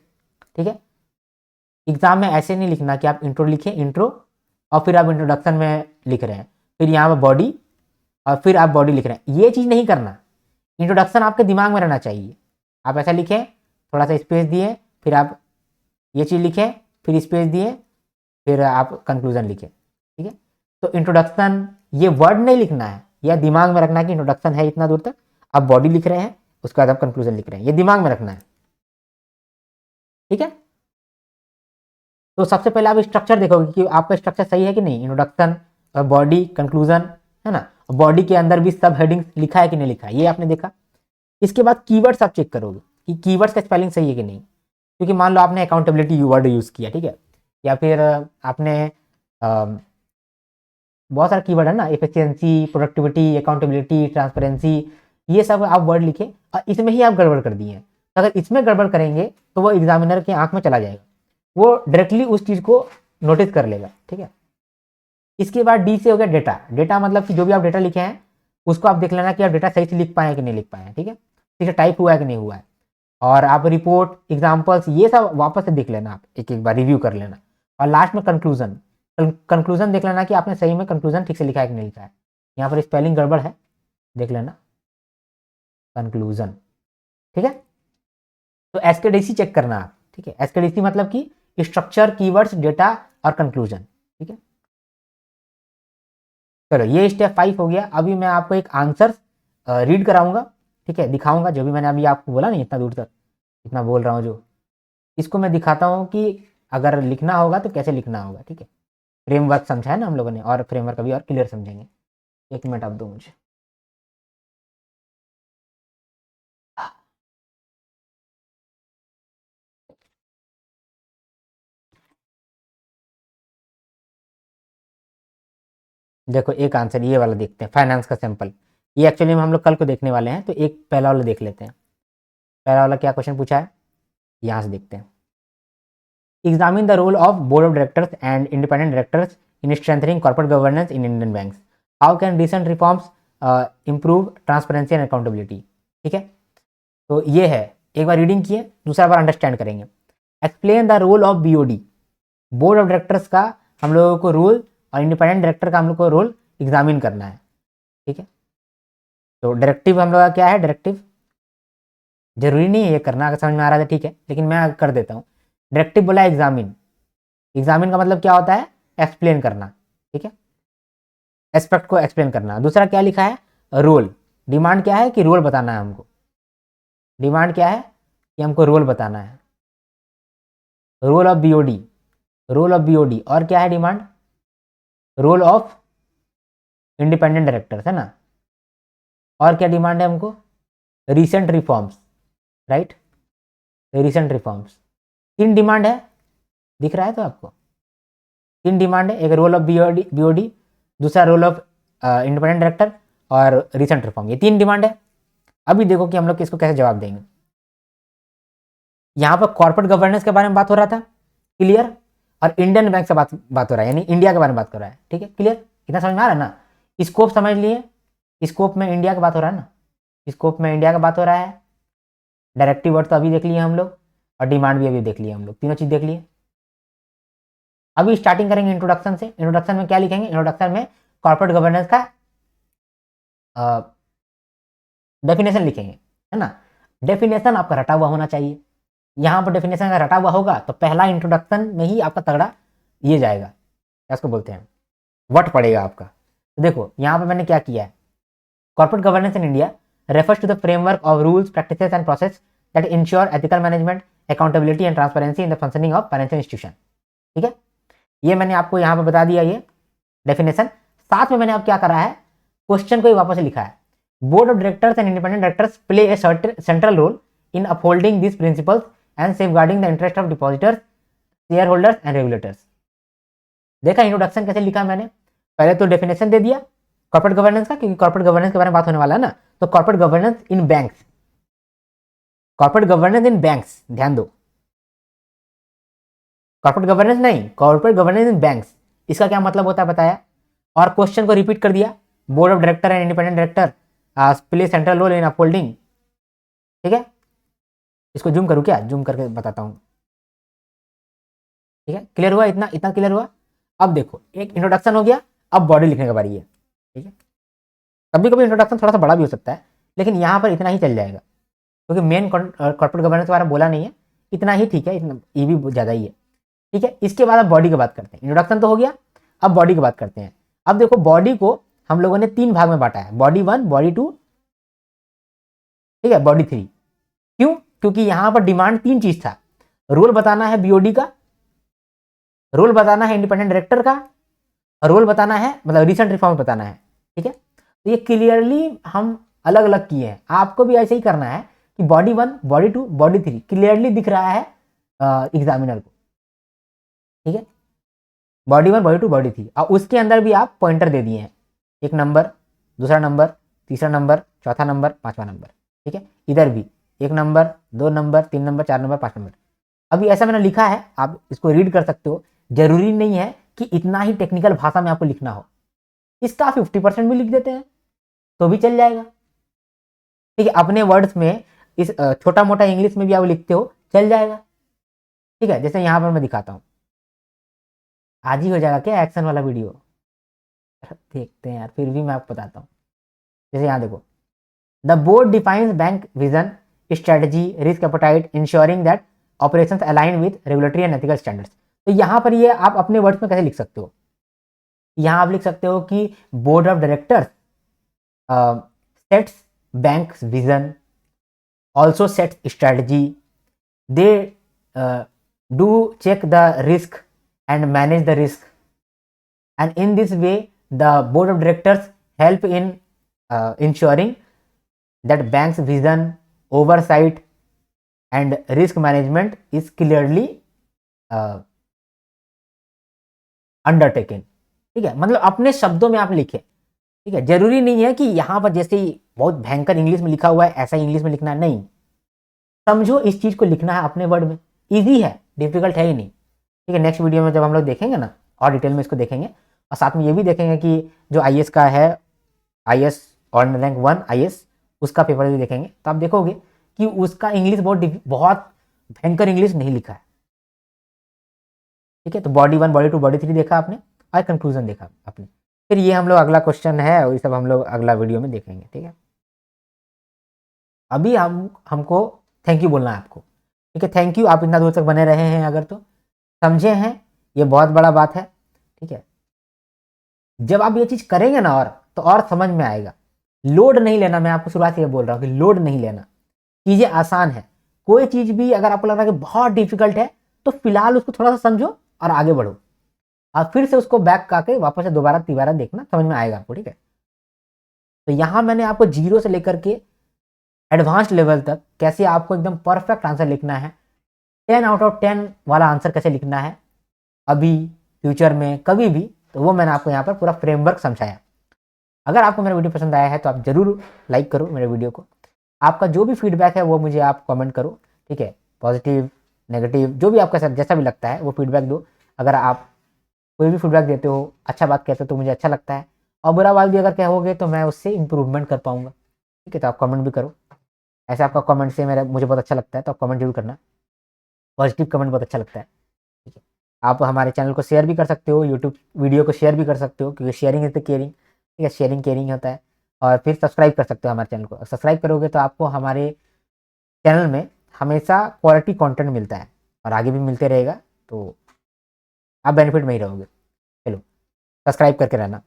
ठीक है। एग्जाम में ऐसे नहीं लिखना कि आप इंट्रो लिखें, इंट्रो और फिर आप इंट्रोडक्शन में लिख रहे हैं, फिर यहाँ पर बॉडी और फिर आप बॉडी लिख रहे हैं, ये चीज़ नहीं करना। इंट्रोडक्शन आपके दिमाग में रहना चाहिए। आप ऐसा लिखें, थोड़ा सा स्पेस दिए, फिर आप ये चीज़ लिखें, फिर स्पेस दिए, फिर आप कंक्लूजन लिखें, ठीक है। तो इंट्रोडक्शन ये वर्ड नहीं लिखना है, यह दिमाग में रखना है कि इंट्रोडक्शन है इतना दूर तक, आप बॉडी लिख रहे हैं, उसके बाद आप कंक्लूजन लिख रहे हैं, ये दिमाग में रखना है, ठीक है। तो सबसे पहले आप स्ट्रक्चर देखोगे कि आपका स्ट्रक्चर सही है कि नहीं, इंट्रोडक्शन और बॉडी कंक्लूजन, है ना। बॉडी के अंदर भी सब हेडिंग लिखा है कि नहीं लिखा है, ये आपने देखा। इसके बाद कीवर्ड्स आप चेक करोगे कि कीवर्ड्स का स्पेलिंग सही है कि नहीं, क्योंकि मान लो आपने अकाउंटेबिलिटी वर्ड यूज़ किया, ठीक है, या फिर आपने बहुत सारा कीवर्ड है ना, एफिशिएंसी, प्रोडक्टिविटी, अकाउंटेबिलिटी, ट्रांसपेरेंसी, ये सब आप वर्ड लिखे और इसमें ही आप गड़बड़ कर दिए हैं। तो अगर इसमें गड़बड़ करेंगे तो वो एग्जामिनर के आंख में चला जाएगा, वो डायरेक्टली उस चीज़ को नोटिस कर लेगा, ठीक है। इसके बाद डी से हो गया डेटा। डेटा मतलब कि जो भी आप डेटा लिखे हैं उसको आप देख लेना कि आप डेटा सही से लिख पाए कि नहीं लिख पाए हैं, ठीक है, ठीक है, टाइप हुआ है कि नहीं हुआ है। और आप रिपोर्ट, एग्जाम्पल्स, ये सब वापस से देख लेना, आप एक एक बार रिव्यू कर लेना। और लास्ट में कंक्लूजन, कंक्लूजन देख लेना कि आपने सही में कंक्लूजन ठीक से लिखा है कि नहीं लिखा है। यहाँ पर स्पेलिंग गड़बड़ है, देख लेना, कंक्लूजन, ठीक है। तो एसकेडीसी चेक करना आप, ठीक है। एसकेडीसी मतलब कि स्ट्रक्चर, कीवर्ड्स, डेटा और कंक्लूजन, ठीक है। चलो ये स्टेप 5 हो गया। अभी मैं आपको एक आंसर रीड कराऊंगा, ठीक है, दिखाऊंगा जो भी मैंने अभी आपको बोला नहीं, इतना दूर तक इतना बोल रहा हूँ जो, इसको मैं दिखाता हूँ कि अगर लिखना होगा तो कैसे लिखना होगा, ठीक है। फ्रेमवर्क समझा है ना हम लोगों ने, और फ्रेमवर्क अभी और क्लियर समझेंगे। 1 मिनट आप दो मुझे। देखो एक आंसर ये वाला देखते हैं, फाइनेंस का सैंपल। ये एक्चुअली में हम लोग कल को देखने वाले हैं, तो एक पहला वाला देख लेते हैं। पहला वाला क्या क्वेश्चन पूछा है, यहाँ से देखते हैं। Examine the role of board of directors and independent directors in strengthening corporate governance in Indian banks. How can recent reforms improve transparency and accountability, ठीक है। तो ये है, एक बार रीडिंग किए, दूसरा बार अंडरस्टैंड करेंगे। Explain the role of BOD, board of directors का हम लोगों को रोल और इंडिपेंडेंट डायरेक्टर का हम लोग को रोल एग्जामिन करना है, ठीक है। तो डायरेक्टिव हम लोग का क्या है, डायरेक्टिव जरूरी नहीं है ये करना, अगर समझ में आ रहा है ठीक है, लेकिन मैं कर देता हूँ। डायरेक्टिव बोला एग्जामिन, एग्जामिन का मतलब क्या होता है, एक्सप्लेन करना, ठीक है, एस्पेक्ट को एक्सप्लेन करना। दूसरा क्या लिखा है, रोल, डिमांड क्या है कि रोल बताना है हमको, डिमांड क्या है कि हमको रोल बताना है, role of BOD, role of BOD. और क्या है demand, role of independent directors, है ना। और क्या डिमांड है हमको, recent reforms, right, recent reforms. 3 demand है, दिख रहा है तो आपको 3 डिमांड है, एक रोल ऑफ बीओडी, दूसरा रोल ऑफ इंडिपेंडेंट डायरेक्टर और रीसेंट रिफॉर्म, ये 3 डिमांड है। अभी देखो कि हम लोग इसको कैसे जवाब देंगे। यहाँ पर कॉर्पोरेट गवर्नेंस के बारे में बात हो रहा था, क्लियर। और इंडियन बैंक से बात हो रहा है, यानी इंडिया के बारे में बात कर रहा है। ठीक है, क्लियर, इतना समझ में आ रहा है ना। स्कोप समझ लिए, स्कोप में इंडिया की बात हो रहा है ना, स्कोप में इंडिया का बात हो रहा है। डायरेक्टिव वर्ड तो अभी देख लिए हम लोग, और डिमांड भी अभी देख लिए हम लोग, तीनों चीज देख लिए। अभी स्टार्टिंग करेंगे इंट्रोडक्शन से। इंट्रोडक्शन में क्या लिखेंगे? इंट्रोडक्शन में कॉर्पोरेट गवर्नेंस का डेफिनेशन लिखेंगे, है ना। डेफिनेशन आपका रटा हुआ होना चाहिए। यहां पर डेफिनेशन अगर रटा हुआ होगा तो पहला इंट्रोडक्शन में ही आपका तगड़ा ये जाएगा, क्या उसको बोलते हैं, वट पड़ेगा आपका। तो देखो यहां पर मैंने क्या किया है, corporate governance in India refers to the framework of rules, practices and process that ensure ethical management, accountability and transparency in the functioning of financial institution। ठीक है, ये मैंने आपको यहाँ पर बता दिया ये डेफिनेशन। साथ में मैंने अब क्या करा है, क्वेश्चन को ही वापस लिखा है। Board of directors and independent directors play a central role in upholding this principles and safeguarding the interest of depositors, share holders and regulators. देखा इंट्रोडक्शन कैसे लिखा मैंने, पहले तो डेफिनेशन दे दिया कॉर्पोरेट गवर्नेंस का, क्योंकि कॉर्पोरेट गवर्नेंस के बारे में बात होने वाला है ना। तो कॉर्पोरेट गवर्नेंस इन बैंक्स, कॉर्पोरेट गवर्नेंस इन बैंक्स, ध्यान दो, कॉर्पोरेट गवर्नेंस नहीं, कॉर्पोरेट गवर्नेंस इन बैंक्स, इसका क्या मतलब होता है बताया। और क्वेश्चन को रिपीट कर दिया, board of director and independent director play central role in upholding. ठीक है, इसको जूम करूं क्या, जूम करके बताता हूं। ठीक है, क्लियर हुआ, इतना इतना क्लियर हुआ। अब देखो एक इंट्रोडक्शन हो गया, अब बॉडी लिखने का बारी है। ठीक है, कभी कभी इंट्रोडक्शन थोड़ा सा बड़ा भी हो सकता है, लेकिन यहाँ पर इतना ही चल जाएगा, क्योंकि मेन कॉर्पोरेट गवर्नेंस के बारे में बोला नहीं है, इतना ही ठीक है, इतना ये भी ज़्यादा ही है। ठीक है, इसके बाद अब बॉडी की बात करते हैं। इंट्रोडक्शन तो हो गया, अब बॉडी की बात करते हैं। अब देखो बॉडी को हम लोगों ने 3 भाग में बांटा है, बॉडी 1, बॉडी 2, ठीक है, बॉडी 3। क्यों? क्योंकि यहाँ पर डिमांड 3 चीज था, रोल बताना है बीओडी का, रोल बताना है इंडिपेंडेंट डायरेक्टर का, रोल बताना है मतलब रिसेंट रिफॉर्म बताना है। ठीक है, तो ये क्लियरली हम अलग अलग किए हैं, आपको भी ऐसे ही करना है कि बॉडी 1, बॉडी 2, बॉडी 3 क्लियरली दिख रहा है एग्जामिनर को। ठीक है, बॉडी 1, बॉडी 2, बॉडी 3, और उसके अंदर भी आप पॉइंटर दे दिए हैं, 1 नंबर, दूसरा नंबर, तीसरा नंबर, चौथा नंबर, 5वां नंबर। ठीक है, इधर भी 1 number, 2 number, 3 number, 4 number, 5 number. अभी ऐसा मैंने लिखा है, आप इसको रीड कर सकते हो, जरूरी नहीं है कि इतना ही टेक्निकल भाषा में आपको लिखना हो, इसका 50% भी लिख देते हैं तो भी चल जाएगा। ठीक है, अपने वर्ड्स में इस छोटा मोटा इंग्लिश में भी आप लिखते हो चल जाएगा। ठीक है, जैसे यहाँ पर मैं दिखाता हूँ, आज ही हो जाएगा क्या एक्शन वाला वीडियो, देखते हैं यार, फिर भी मैं आपको बताता हूँ। जैसे यहाँ देखो, the board defines bank vision, strategy, risk appetite, ensuring that operations align with regulatory and ethical standards. तो यहाँ पर ये आप अपने वर्ड्स में कैसे लिख सकते हो, यहाँ आप लिख सकते हो कि board of directors sets banks vision, also sets strategy, they do check the risk and manage the risk, and in this way the board of directors help in ensuring that bank's vision, oversight and risk management is clearly undertaken। ठीक है, मतलब अपने शब्दों में आप लिखे। ठीक है, जरूरी नहीं है कि यहाँ पर जैसे बहुत भयंकर इंग्लिश में लिखा हुआ है ऐसा इंग्लिश में लिखना, नहीं, समझो इस चीज को लिखना है अपने वर्ड में, इजी है, डिफिकल्ट है ही नहीं। ठीक है, नेक्स्ट वीडियो में जब हम लोग देखेंगे ना और डिटेल में इसको देखेंगे, और साथ में ये भी देखेंगे कि जो आईएएस का है, आईएएस ऑर्डिनरी रैंक 1 आईएएस, उसका पेपर भी देखेंगे, तो आप देखोगे कि उसका इंग्लिश बहुत भयंकर इंग्लिश नहीं लिखा है। ठीक है, तो बॉडी 1, बॉडी 2, बॉडी 3 देखा आपने, और कंक्लूजन देखा आपने। फिर ये हम लोग अगला क्वेश्चन है और ये सब हम लोग अगला वीडियो में देखेंगे। ठीक है, अभी हमको थैंक यू बोलना है आपको। ठीक है, थैंक यू, आप इतना दूर तक बने रहे हैं अगर तो समझे हैं, ये बहुत बड़ा बात है। ठीक है, जब आप ये चीज करेंगे ना तो और समझ में आएगा। लोड नहीं लेना, मैं आपको शुरुआत से ये बोल रहा हूँ कि लोड नहीं लेना, चीजें आसान है। कोई चीज भी अगर आपको लग रहा है कि बहुत डिफिकल्ट है तो फिलहाल उसको थोड़ा सा समझो और आगे बढ़ो, और फिर से उसको बैक करके वापस से दोबारा तीबारा देखना, समझ में आएगा आपको। ठीक है, तो यहाँ मैंने आपको 0 से लेकर के एडवांस लेवल तक कैसे आपको एकदम परफेक्ट आंसर लिखना है, 10 आउट ऑफ 10 वाला आंसर कैसे लिखना है अभी, फ्यूचर में, कभी भी, तो वो मैंने आपको यहाँ पर पूरा फ्रेमवर्क समझाया। अगर आपको मेरा वीडियो पसंद आया है तो आप जरूर लाइक करो मेरे वीडियो को, आपका जो भी फीडबैक है वो मुझे आप कमेंट करो। ठीक है, पॉजिटिव नेगेटिव जो भी आपका जैसा भी लगता है वो फीडबैक दो। अगर आप कोई भी फीडबैक देते हो, अच्छा बात कहते हो तो मुझे अच्छा लगता है, और बुरा बात भी अगर कहोगे तो मैं उससे इम्प्रूवमेंट कर पाऊँगा। ठीक है, तो आप कमेंट भी करो। ऐसे आपका कमेंट से मेरा मुझे बहुत अच्छा लगता है, तो आप कमेंट जरूर करना। पॉजिटिव कमेंट बहुत अच्छा लगता है। ठीक है, आप हमारे चैनल को शेयर भी कर सकते हो, यूट्यूब वीडियो को शेयर भी कर सकते हो, क्योंकि शेयरिंग इज द केयरिंग। ठीक है, शेयरिंग केयरिंग होता है। और फिर सब्सक्राइब कर सकते हो हमारे चैनल को। सब्सक्राइब करोगे तो आपको हमारे चैनल में हमेशा क्वालिटी कंटेंट मिलता है, और आगे भी मिलते रहेगा, तो आप बेनिफिट में ही रहोगे। चलो, सब्सक्राइब करके रहना।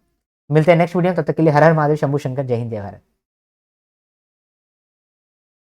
मिलते हैं नेक्स्ट वीडियो में, तब तक के लिए हर हर महादेव, शंभू शंकर, जय हिंद, जय भारत।